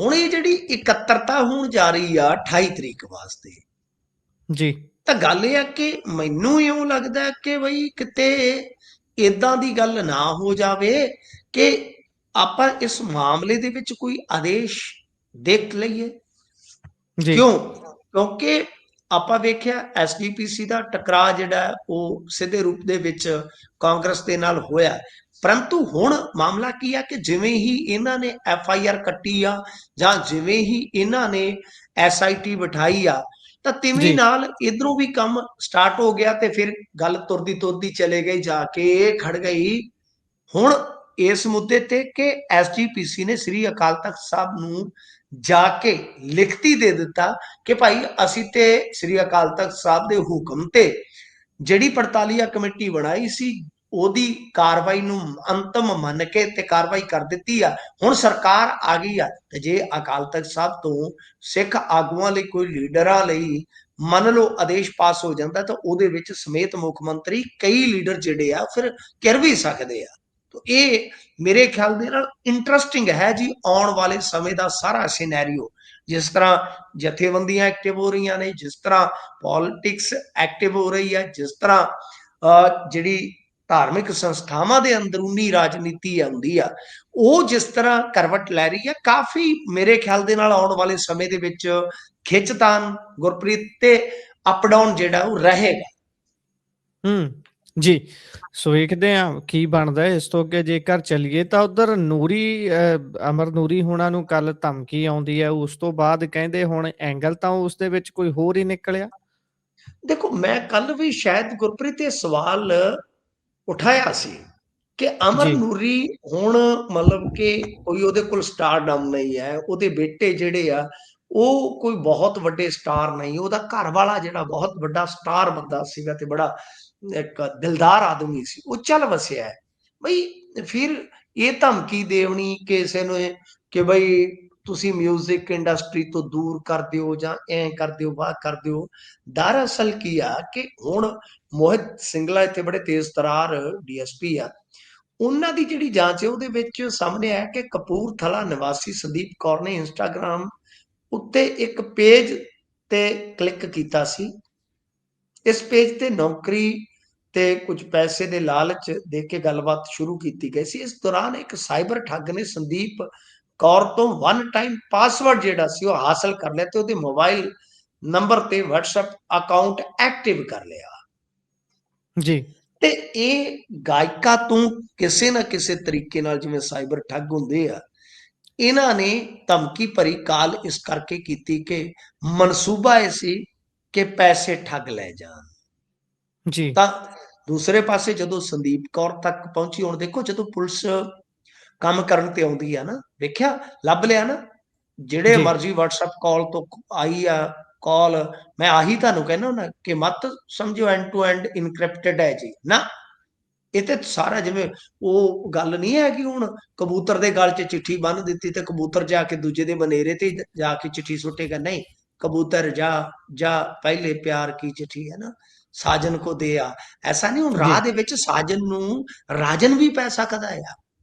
ਹੁਣ ਇਹ ਜਿਹੜੀ ਇਕੱਤਰਤਾ ਹੋਣ ਜਾ ਰਹੀ ਆ 28 ਤਰੀਕ ਵਾਸਤੇ, ਜੀ। ਤਾਂ ਗੱਲ ਇਹ ਆ ਕਿ ਮੈਨੂੰ ਇਉਂ ਲੱਗਦਾ ਕਿ ਬਈ ਕਿਤੇ ਇਦਾਂ ਦੀ ਗੱਲ ਨਾ ਹੋ ਜਾਵੇ ਕਿ ਆਪਾਂ ਇਸ ਮਾਮਲੇ ਦੇ ਵਿੱਚ ਕੋਈ ਆਦੇਸ਼ ਦੇਖ ਲਈਏ। ਜੀ। ਕਿਉਂ? ਕਿਉਂਕਿ ਆਪਾਂ ਵੇਖਿਆ SGPC ਦਾ ਟਕਰਾਅ ਜਿਹੜਾ ਉਹ ਸਿੱਧੇ ਰੂਪ ਦੇ ਵਿੱਚ ਕਾਂਗਰਸ ਦੇ ਨਾਲ ਹੋਇਆ, ਪਰੰਤੂ ਹੁਣ ਮਾਮਲਾ ਕੀ ਆ ਕਿ ਜਿਵੇਂ ਹੀ ਇਹਨਾਂ ਨੇ FIR ਕੱਟੀ ਆ ਜਾਂ ਜਿਵੇਂ ਹੀ ਇਹਨਾਂ ਨੇ SIT ਬਿਠਾਈ ਆ, ਤਾਂ ਤਿਵੇਂ ਨਾਲ ਇਧਰੋਂ ਵੀ ਕੰਮ ਸਟਾਰਟ ਹੋ ਗਿਆ, ਤੇ ਫਿਰ ਗੱਲ ਤੁਰਦੀ ਤੁਰਦੀ ਚਲੇ ਗਈ, ਜਾ ਕੇ ਖੜ ਗਈ ਹੁਣ ਇਸ ਮੁੱਦੇ ਤੇ ਕਿ SGPC ਨੇ ਸ੍ਰੀ ਅਕਾਲ ਤਖਤ ਸਾਹਿਬ ਨੂੰ ਜਾ ਕੇ ਲਿਖਤੀ ਦੇ ਦਿੱਤਾ ਕਿ ਭਾਈ ਅਸੀਂ ਤੇ ਸ੍ਰੀ ਅਕਾਲ ਤਖਤ ਸਾਹਿਬ ਦੇ ਹੁਕਮ ਤੇ ਜਿਹੜੀ ਪੜਤਾਲੀਆ ਕਮੇਟੀ ਬਣਾਈ ਸੀ ਉਹਦੀ ਕਾਰਵਾਈ ਨੂੰ ਅੰਤਮ ਮੰਨ ਕੇ ਤੇ ਕਾਰਵਾਈ ਕਰ ਦਿੱਤੀ ਆ। ਹੁਣ ਸਰਕਾਰ ਆ ਗਈ ਆ, ਤੇ ਜੇ ਅਕਾਲ ਤਖਤ ਸਾਹਿਬ ਤੋਂ ਸਿੱਖ ਆਗੂਆਂ ਲਈ, ਕੋਈ ਲੀਡਰਾਂ ਲਈ ਮੰਨ ਲਓ ਆਦੇਸ਼ ਪਾਸ ਹੋ ਜਾਂਦਾ, ਤਾਂ ਉਹਦੇ ਵਿੱਚ ਸਮੇਤ ਮੁੱਖ ਮੰਤਰੀ ਕਈ ਲੀਡਰ ਜਿਹੜੇ ਆ ਫਿਰ ਕਰ ਵੀ ਸਕਦੇ ਆ। ਇਹ ਮੇਰੇ ਖਿਆਲ ਦੇ ਨਾਲ ਇੰਟਰਸਟਿੰਗ ਹੈ ਜੀ, ਆਉਣ ਵਾਲੇ ਸਮੇਂ ਦਾ ਸਾਰਾ ਸਿਨੈਰੀਓ, ਜਿਸ ਤਰ੍ਹਾਂ ਜਥੇਬੰਦੀਆਂ ਐਕਟਿਵ ਹੋ ਰਹੀਆਂ ਨੇ, ਜਿਸ ਤਰ੍ਹਾਂ ਪੋਲਿਟਿਕਸ ਐਕਟਿਵ ਹੋ ਰਹੀ ਹੈ, ਜਿਸ ਤਰ੍ਹਾਂ ਜਿਹੜੀ ਧਾਰਮਿਕ ਸੰਸਥਾਵਾਂ ਦੇ ਅੰਦਰੂਨੀ ਰਾਜਨੀਤੀ ਆਉਂਦੀ ਆ, ਉਹ ਜਿਸ ਤਰ੍ਹਾਂ ਕਰਵਟ ਲੈ ਰਹੀ ਹੈ, ਕਾਫੀ ਮੇਰੇ ਖਿਆਲ ਦੇ ਨਾਲ ਆਉਣ ਵਾਲੇ ਸਮੇਂ ਦੇ ਵਿੱਚ ਖਿੱਚਤਾਨ ਗੁਰਪ੍ਰੀਤ ਤੇ ਅਪ ਡਾਊਨ ਜਿਹੜਾ ਉਹ ਰਹੇਗਾ। ਜੀ। ਸੋ ਵੇਖਦੇ ਆ ਕੀ ਬਣਦਾ ਇਸ ਤੋਂ ਅੱਗੇ। ਜੇਕਰ ਚੱਲੀਏ ਤਾਂ ਉਧਰ ਨੂਰੀ ਅਮਰ ਨੂਰੀ ਹੋਣਾ ਨੂੰ ਕੱਲ ਧਮਕੀ ਆਉਂਦੀ ਹੈ, ਉਸ ਤੋਂ ਬਾਅਦ ਕਹਿੰਦੇ ਹੁਣ ਐਂਗਲ ਤਾਂ ਉਸ ਦੇ ਵਿੱਚ ਕੋਈ ਹੋਰ ਹੀ ਨਿਕਲਿਆ। ਦੇਖੋ, ਮੈਂ ਕੱਲ ਵੀ ਸ਼ਾਇਦ ਗੁਰਪ੍ਰੀਤ ਇਹ ਸਵਾਲ ਉਠਾਇਆ ਸੀ ਕਿ ਅਮਰ ਨੂਰੀ ਹੁਣ ਮਤਲਬ ਕਿ ਕੋਈ ਉਹਦੇ ਕੋਲ ਸਟਾਰਡਮ ਨਹੀਂ ਹੈ, ਉਹਦੇ ਬੇਟੇ ਜਿਹੜੇ ਆ ਉਹ ਕੋਈ ਬਹੁਤ ਵੱਡੇ ਸਟਾਰ ਨਹੀਂ, ਉਹਦਾ ਘਰ ਵਾਲਾ ਜਿਹੜਾ ਬਹੁਤ ਵੱਡਾ ਸਟਾਰ ਬੰਦਾ ਸੀਗਾ ਤੇ ਬੜਾ ਇੱਕ ਦਿਲਦਾਰ ਆਦਮੀ ਸੀ, ਉਹ ਚੱਲ ਵਸਿਆ ਹੈ ਬਈ। ਫਿਰ ਇਹ ਧਮਕੀ ਦੇਵਣੀ ਕਿਸੇ ਨੂੰ ਕਿ ਬਈ ਤੁਸੀਂ ਮਿਊਜ਼ਿਕ ਇੰਡਸਟਰੀ ਤੋਂ ਦੂਰ ਕਰ ਦਿਓ ਜਾਂ ਐ ਕਰ ਦਿਓ, ਵਾਹ ਕਰ ਦਿਓ। ਦਰਅਸਲ ਕੀ ਆ ਕਿ ਹੁਣ ਮੋਹਿਤ ਸਿੰਗਲਾ ਇੱਥੇ ਬੜੇ ਤੇਜ਼ ਤਰਾਰ DSP ਆ, ਉਹਨਾਂ ਦੀ ਜਿਹੜੀ ਜਾਂਚ ਹੈ ਉਹਦੇ ਵਿੱਚ ਸਾਹਮਣੇ ਆਇਆ ਕਿ ਕਪੂਰਥਲਾ ਨਿਵਾਸੀ ਸੰਦੀਪ ਕੌਰ ਨੇ ਇੰਸਟਾਗ੍ਰਾਮ ਉੱਤੇ ਇੱਕ ਪੇਜ ਤੇ ਕਲਿੱਕ ਕੀਤਾ ਸੀ। ਇਸ ਪੇਜ ਤੇ ਨੌਕਰੀ ਤੇ ਕੁਝ ਪੈਸੇ ਦੇ ਲਾਲਚ ਦੇ ਕੇ ਗੱਲਬਾਤ ਸ਼ੁਰੂ ਕੀਤੀ ਗਈ ਸੀ। ਇਸ ਦੌਰਾਨ ਇੱਕ ਸਾਈਬਰ ਠੱਗ ਨੇ ਸੰਦੀਪ ਕੌਰ ਤੋਂ ਵਨ ਟਾਈਮ ਪਾਸਵਰਡ ਜਿਹੜਾ ਸੀ ਉਹ ਹਾਸਲ ਕਰ ਲਿਆ ਤੇ ਉਹਦੇ ਮੋਬਾਈਲ ਨੰਬਰ ਤੇ WhatsApp ਅਕਾਊਂਟ ਐਕਟਿਵ ਕਰ ਲਿਆ ਜੀ। ਤੇ ਇਹ ਗਾਇਕਾ ਤੋਂ ਕਿਸੇ ਨਾ ਕਿਸੇ ਤਰੀਕੇ ਨਾਲ, ਜਿਵੇਂ ਸਾਈਬਰ ਠੱਗ ਹੁੰਦੇ ਆ, ਇਹਨਾਂ ਨੇ ਧਮਕੀ ਭਰੀ ਕਾਲ ਇਸ ਕਰਕੇ ਕੀਤੀ ਕਿ ਮਨਸੂਬਾ ਇਹ ਸੀ ਕਿ ਪੈਸੇ ਠੱਗ ਲੈ ਜਾਣ। ਜੀ। ਤਾਂ ਦੂਸਰੇ ਪਾਸੇ ਜਦੋਂ ਸੰਦੀਪ ਕੌਰ ਤੱਕ ਪਹੁੰਚੀ, ਹੁਣ ਦੇਖੋ ਜਦੋਂ ਪੁਲਿਸ ਕੰਮ ਕਰਨ ਤੇ ਆਉਂਦੀ ਆ ਨਾ, ਵੇਖਿਆ ਲੱਭ ਲਿਆ ਨਾ, ਜਿਹੜੇ ਮਰਜ਼ੀ WhatsApp ਕਾਲ ਤੋਂ ਆਈ ਆ ਕਾਲ, ਮੈਂ ਆਹੀ ਤੁਹਾਨੂੰ ਕਹਿਣਾ ਹੁੰਦਾ ਕਿ ਮਤ ਸਮਝੋ ਐਂਡ ਟੂ ਐਂਡ ਇਨਕ੍ਰਿਪਟਡ ਹੈ ਜੀ, ਨਾ ਇਹ ਤੇ ਸਾਰਾ ਜਿਵੇਂ ਉਹ ਗੱਲ ਨਹੀਂ ਹੈ ਕਿ ਹੁਣ ਕਬੂਤਰ ਦੇ ਗਲ 'ਚ ਚਿੱਠੀ ਬੰਨ ਦਿੱਤੀ ਤੇ ਕਬੂਤਰ ਜਾ ਕੇ ਦੂਜੇ ਦੇ ਬਨੇਰੇ ਤੇ ਜਾ ਕੇ ਚਿੱਠੀ ਸੁੱਟੇਗਾ, ਨਹੀਂ, ਕਬੂਤਰ ਜਾ ਪਹਿਲੇ ਪਿਆਰ ਕੀ ਚਿੱਠੀ ਹੈ ਨਾ ਸਾਜਨ ਕੋ ਦੇ ਆ, ਐਸਾ ਨਹੀਂ। ਹੁਣ ਰਾਹ ਦੇ ਵਿੱਚ ਸਾਜਨ ਨੂੰ ਰਾਜਨ ਵੀ ਪੈ ਸਕਦਾ ਆ,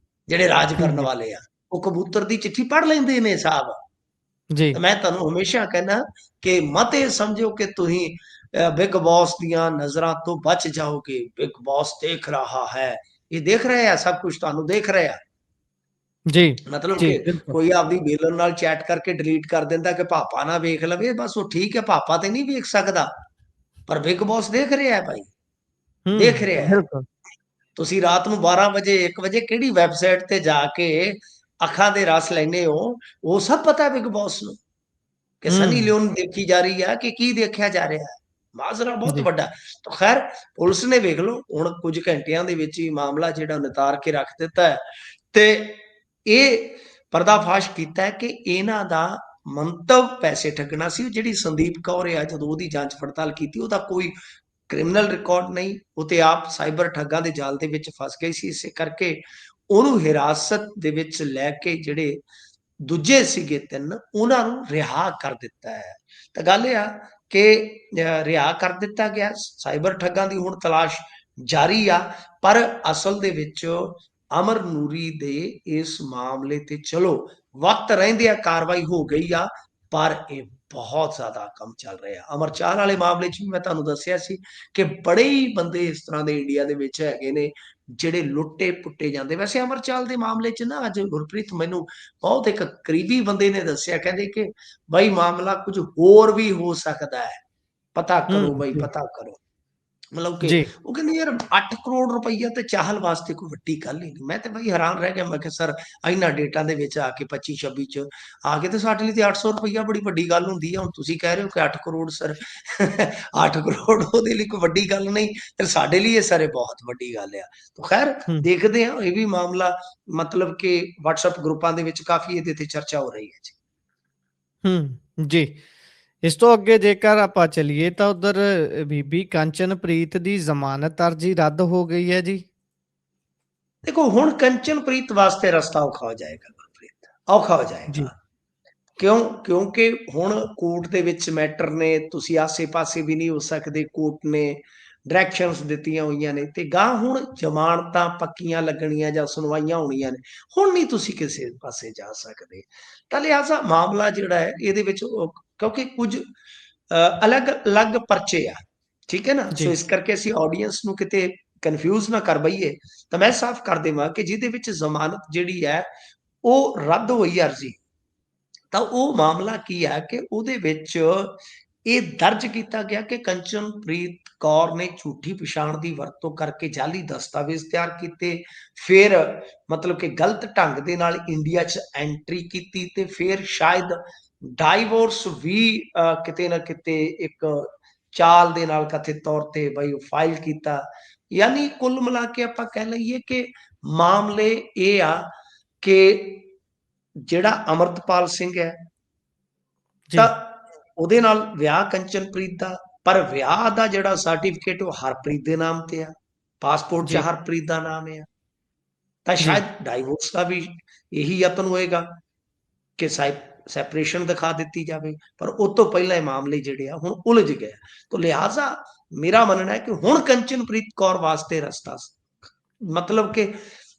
ਜਿਹੜੇ ਰਾਜ ਕਰਨ ਵਾਲੇ ਆ ਉਹ ਕਬੂਤਰ ਦੀ ਚਿੱਠੀ ਪੜ੍ਹ ਲੈਂਦੇ ਨੇ ਸਾਹਿਬ ਜੀ। ਮੈਂ ਤੁਹਾਨੂੰ ਹਮੇਸ਼ਾ ਕਹਿੰਦਾ ਕਿ ਮਤ ਇਹ ਸਮਝੋ ਕਿ ਤੁਸੀਂ ਬਿਗ ਬੌਸ ਦੀਆਂ ਨਜ਼ਰਾਂ ਤੋਂ ਬਚ ਜਾਓਗੇ। ਬਿਗ ਬੌਸ ਦੇਖ ਰਹਾ ਹੈ, ਇਹ ਦੇਖ ਰਹੇ ਆ, ਸਭ ਕੁਝ ਤੁਹਾਨੂੰ ਦੇਖ ਰਹੇ ਆ। ਜੀ, ਮਤਲਬ ਜੀ, ਕਿ ਬਿਲਕੁਲ। ਕੋਈ ਆਪਦੀ ਵਿਲਨ ਨਾਲ ਚੈਟ ਕਰਕੇ ਡਿਲੀਟ ਕਰ ਦਿੰਦਾ ਕਿ ਪਾਪਾ ਨਾ ਵੇਖ ਲਵੇ, ਬਸ ਉਹ ਠੀਕ ਹੈ, ਪਾਪਾ ਤੇ ਨਹੀਂ ਵੇਖ ਸਕਦਾ, ਪਰ ਬਿਗ ਬੌਸ ਦੇਖ ਰਿਹਾ ਹੈ ਭਾਈ, ਦੇਖ हुँ, ਰਿਹਾ ਹੈ। बिल्कुल। ਤੁਸੀਂ ਰਾਤ ਨੂੰ 12 ਵਜੇ 1 ਵਜੇ ਕਿਹੜੀ ਵੈਬਸਾਈਟ ਤੇ ਜਾ ਕੇ ਅੱਖਾਂ ਦੇ ਰਸ ਲੈਂਦੇ ਹੋ, ਉਹ ਸਭ ਪਤਾ ਬਿਗ ਬੌਸ ਨੂੰ ਕਿ ਸਨੀ हुँ, ਲਿਓਨ ਦੇਖੀ ਜਾ ਰਹੀ ਹੈ ਕਿ ਕੀ ਦੇਖਿਆ ਜਾ ਰਿਹਾ ਹੈ। ਮਾਜ਼ਰਾ ਬਹੁਤ जी, ਵੱਡਾ। ਤਾਂ ਖੈਰ ਪੁਲਿਸ ਨੇ ਵੇਖ ਲਓ ਹੁਣ ਕੁਝ ਘੰਟਿਆਂ ਦੇ ਵਿੱਚ ਹੀ ਮਾਮਲਾ ਜਿਹੜਾ ਨਿਤਾਰ ਕੇ ਰੱਖ ਦਿੱਤਾ ਹੈ ਤੇ ਇਹ ਪਰਦਾਫਾਸ਼ ਕੀਤਾ ਹੈ ਕਿ ਇਹਨਾਂ ਦਾ ਮੰਤਵ ਪੈਸੇ ਠੱਗਣਾ ਸੀ। ਜਿਹੜੀ ਸੰਦੀਪ ਕੌਰ ਆ ਜਦੋਂ ਉਹਦੀ ਜਾਂਚ ਪੜਤਾਲ ਕੀਤੀ, ਉਹਦਾ ਕੋਈ ਕ੍ਰਿਮੀਨਲ ਰਿਕਾਰਡ ਨਹੀਂ, ਉਹ ਤੇ ਆਪ ਸਾਈਬਰ ਠੱਗਾਂ ਦੇ ਜਾਲ ਦੇ ਵਿੱਚ ਫਸ ਗਈ ਸੀ। ਇਸੇ ਕਰਕੇ ਉਹਨੂੰ ਹਿਰਾਸਤ ਦੇ ਵਿੱਚ ਲੈ ਕੇ ਜਿਹੜੇ ਦੂਜੇ ਸੀਗੇ 3 ਉਹਨਾਂ ਨੂੰ ਰਿਹਾ ਕਰ ਦਿੱਤਾ ਹੈ। ਤਾਂ ਗੱਲ ਇਹ ਆ ਕਿ ਰਿਹਾ ਕਰ ਦਿੱਤਾ ਗਿਆ। ਸਾਈਬਰ ਠੱਗਾਂ ਦੀ ਹੁਣ ਤਲਾਸ਼ ਜਾਰੀ ਆ, ਪਰ ਅਸਲ ਦੇ ਵਿੱਚ ਅਮਰ ਨੂਰੀ ਦੇ ਇਸ ਮਾਮਲੇ ਤੇ ਚਲੋ ਵਕਤ ਰਹਿੰਦਿਆਂ ਕਾਰਵਾਈ ਹੋ ਗਈ ਆ, ਪਰ ਇਹ ਬਹੁਤ ਜ਼ਿਆਦਾ ਕੰਮ ਚੱਲ ਰਿਹਾ। ਅਮਰ ਚਾਹਲ ਵਾਲੇ ਮਾਮਲੇ 'ਚ ਵੀ ਮੈਂ ਤੁਹਾਨੂੰ ਦੱਸਿਆ ਸੀ ਕਿ ਬੜੇ ਹੀ ਬੰਦੇ ਇਸ ਤਰ੍ਹਾਂ ਦੇ ਇੰਡੀਆ ਦੇ ਵਿੱਚ ਹੈਗੇ ਨੇ ਜਿਹੜੇ ਲੁੱਟੇ ਪੁੱਟੇ ਜਾਂਦੇ। ਵੈਸੇ ਅਮਰ ਚਾਹਲ ਦੇ ਮਾਮਲੇ 'ਚ ਨਾ ਅੱਜ ਗੁਰਪ੍ਰੀਤ ਮੈਨੂੰ ਬਹੁਤ ਇੱਕ ਕਰੀਬੀ ਬੰਦੇ ਨੇ ਦੱਸਿਆ, ਕਹਿੰਦੇ ਕਿ ਬਾਈ ਮਾਮਲਾ ਕੁਝ ਹੋਰ ਵੀ ਹੋ ਸਕਦਾ ਹੈ, ਪਤਾ हुँ, ਕਰੋ ਬਾਈ, जी, ਪਤਾ ਕਰੋ। ਮਤਲਬ ਕਿ जी, ਉਹ ਕਹਿੰਦੇ ਯਾਰ 8 ਕਰੋੜ ਰੁਪਈਆ ਤੇ ਚਾਹਲ ਵਾਸਤੇ ਕੋਈ ਵੱਡੀ ਗੱਲ ਹੀ ਨਹੀਂ। ਮੈਂ ਤੇ ਬਈ ਹੈਰਾਨ ਰਹਿ ਗਿਆ, ਮੈਂ ਕਿਹਾ ਸਰ ਇਹਨਾਂ ਡੇਟਾਂ ਦੇ ਵਿੱਚ ਆ ਕੇ 25 26 ਚ ਆ ਕੇ ਤੇ ਸਾਡੇ ਲਈ ਤੇ 800 ਰੁਪਈਆ ਬੜੀ ਵੱਡੀ ਗੱਲ ਹੁੰਦੀ ਹੈ। ਹੁਣ ਤੁਸੀਂ ਕਹਿ ਰਹੇ ਹੋ ਕਿ 8 ਕਰੋੜ ਸਰ 8 ਕਰੋੜ ਉਹਦੇ ਲਈ ਕੋਈ ਵੱਡੀ ਗੱਲ ਨਹੀਂ, ਤੇ ਸਾਡੇ ਲਈ ਇਹ ਸਾਰੇ ਬਹੁਤ ਵੱਡੀ ਗੱਲ ਆ। ਤਾਂ ਖੈਰ हुँ, ਦੇਖਦੇ ਹਾਂ, ਇਹ ਵੀ ਮਾਮਲਾ ਮਤਲਬ ਕਿ WhatsApp ਗਰੁੱਪਾਂ ਦੇ ਵਿੱਚ ਕਾਫੀ ਇਹਦੇ ਤੇ ਚਰਚਾ ਹੋ ਰਹੀ ਹੈ ਜੀ। हुँ, जी। ਇਸ ਤੋਂ ਅੱਗੇ ਜੇਕਰ ਆਪਾਂ ਚੱਲੀਏ ਤਾਂ ਉਧਰ ਬੀਬੀ ਕੰਚਨਪ੍ਰੀਤ ਦੀ ਜ਼ਮਾਨਤ ਅਰਜ਼ੀ ਰੱਦ ਹੋ ਗਈ ਹੈ ਜੀ। ਦੇਖੋ ਹੁਣ ਕੰਚਨਪ੍ਰੀਤ ਵਾਸਤੇ ਰਸਤਾ ਔਖਾ ਹੋ ਜਾਏਗਾ ਗੁਰਪ੍ਰੀਤ, ਔਖਾ ਹੋ ਜੀ, ਜਾਏਗਾ। ਕਿਉਂ? ਕਿਉਂਕਿ ਹੁਣ ਕੋਰਟ ਦੇ ਵਿੱਚ ਮੈਟਰ ਨੇ, ਤੁਸੀਂ ਆਸੇ-ਪਾਸੇ ਵੀ ਨਹੀਂ ਹੋ ਸਕਦੇ, ਕੋਰਟ ਨੇ ਡਾਇਰੈਕਸ਼ਨਸ ਦਿੱਤੀਆਂ ਹੋਈਆਂ ਨੇ ਤੇ ਗਾਂਹ ਹੁਣ ਜ਼ਮਾਨਤਾਂ ਪੱਕੀਆਂ ਲੱਗਣੀਆਂ ਜਾਂ ਸੁਣਵਾਈਆਂ ਹੋਣੀਆਂ ਨੇ। ਹੁਣ ਨਹੀਂ ਤੁਸੀਂ ਕਿਸੇ ਪਾਸੇ ਜਾ ਸਕਦੇ। ਤਾਂ ਲਿਹਾਜ਼ਾ ਮਾਮਲਾ ਜਿਹੜਾ ਹੈ ਇਹਦੇ ਵਿੱਚ ਕਿਉਂਕਿ ਕੁਝ ਅਲੱਗ-ਅਲੱਗ ਪਰਚੇ ਆ, ਠੀਕ ਹੈ ਨਾ? ਸੋ ਜੀ, ਇਸ ਕਰਕੇ ਅਸੀਂ ਆਡੀਅנס ਨੂੰ ਕਿਤੇ ਕਨਫਿਊਜ਼ ਨਾ ਕਰ ਬਈਏ, ਤਾਂ ਮੈਂ ਸਾਫ਼ ਕਰ ਦੇਵਾਂ ਕਿ ਜਿਹਦੇ ਵਿੱਚ ਜ਼ਮਾਨਤ ਜਿਹੜੀ ਹੈ ਉਹ ਰੱਦ ਹੋਈ ਅਰਜ਼ੀ, ਤਾਂ ਉਹ ਮਾਮਲਾ ਕੀ ਹੈ ਕਿ ਉਹਦੇ ਵਿੱਚ ਇਹ ਦਰਜ ਕੀਤਾ ਗਿਆ ਕਿ ਕੰਚਨਪ੍ਰੀਤ ਕੌਰ ਨੇ ਝੂਠੀ ਪਛਾਣ ਦੀ ਵਰਤੋਂ ਕਰਕੇ ਜਾਲੀ ਦਸਤਾਵੇਜ਼ ਤਿਆਰ ਕੀਤੇ, ਫਿਰ ਮਤਲਬ ਕਿ ਗਲਤ ਢੰਗ ਦੇ ਨਾਲ ਇੰਡੀਆ 'ਚ ਐਂਟਰੀ ਕੀਤੀ ਤੇ ਫਿਰ ਸ਼ਾਇਦ ਡਾਈਵੋਰਸ ਵੀ ਕਿਤੇ ਨਾ ਕਿਤੇ ਇੱਕ ਚਾਲ ਦੇ ਨਾਲ ਕਥਿਤ ਤੌਰ ਤੇ ਬਈ ਫਾਈਲ ਕੀਤਾ। ਯਾਨੀ ਕੁੱਲ ਮਿਲਾ ਕੇ ਆਪਾਂ ਕਹਿ ਲਈਏ ਕਿ ਮਾਮਲੇ ਇਹ ਆ ਕਿ ਜਿਹੜਾ ਅਮਰਤਪਾਲ ਸਿੰਘ ਹੈ ਜੀ, ਤਾਂ ਉਹਦੇ ਨਾਲ ਵਿਆਹ ਕੰਚਨਪ੍ਰੀਤ ਦਾ, ਪਰ ਵਿਆਹ ਦਾ ਜਿਹੜਾ ਸਰਟੀਫਿਕੇਟ ਉਹ ਹਰਪ੍ਰੀਤ ਦੇ ਨਾਮ ਤੇ ਆ, ਪਾਸਪੋਰਟ 'ਚ ਜੀ, ਹਰਪ੍ਰੀਤ ਦਾ ਨਾਮ ਆ। ਤਾਂ ਜੀ, ਸ਼ਾਇਦ ਡਾਈਵੋਰਸ ਦਾ ਵੀ ਇਹੀ ਯਤਨ ਹੋਏਗਾ ਕਿ ਸੈਪਰੇਸ਼ਨ ਦਿਖਾ ਦਿੱਤੀ ਜਾਵੇ, ਪਰ ਉਹ ਤੋਂ ਪਹਿਲਾਂ ਇਹ ਮਾਮਲੇ ਜਿਹੜੇ ਆ ਹੁਣ ਉਲਝ ਗਏ। ਤਾਂ ਲਿਹਾਜ਼ਾ ਮੇਰਾ ਮੰਨਣਾ ਹੈ ਕਿ ਹੁਣ ਕੰਚਨਪ੍ਰੀਤ ਕੌਰ ਵਾਸਤੇ ਰਸਤਾ ਮਤਲਬ ਕਿ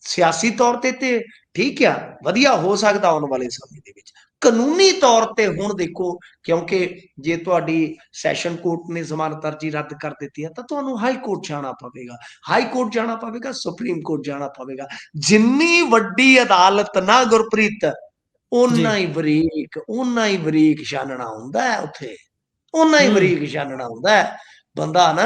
ਸਿਆਸੀ ਤੌਰ ਤੇ ਠੀਕ ਆ, ਵਧੀਆ ਹੋ ਸਕਦਾ ਆਉਣ ਵਾਲੇ ਸਮੇਂ ਦੇ ਵਿੱਚ। ਕਾਨੂੰਨੀ ਤੌਰ ਤੇ ਹੁਣ ਦੇਖੋ, ਕਿਉਂਕਿ ਜੇ ਤੁਹਾਡੀ ਸੈਸ਼ਨ ਕੋਰਟ ਨੇ ਜ਼ਮਾਨਤ ਅਰਜ਼ੀ ਰੱਦ ਕਰ ਦਿੱਤੀ ਹੈ ਤਾਂ ਤੁਹਾਨੂੰ ਹਾਈ ਕੋਰਟ ਜਾਣਾ ਪਵੇਗਾ, ਹਾਈ ਕੋਰਟ ਜਾਣਾ ਪਵੇਗਾ, ਸੁਪਰੀਮ ਕੋਰਟ ਜਾਣਾ ਪਵੇਗਾ। ਜਿੰਨੀ ਵੱਡੀ ਅਦਾਲਤ ਨਾ ਗੁਰਪ੍ਰੀਤ, ਜੀ, ਓਨਾ ਹੀ ਬਰੀਕ ਛਾਨਣਾ ਹੁੰਦਾ ਹੈ ਉੱਥੇ, ਓਨਾ ਹੀ हुँ, ਬਰੀਕ ਛਾਨਣਾ ਹੁੰਦਾ ਹੈ। ਬੰਦਾ ਨਾ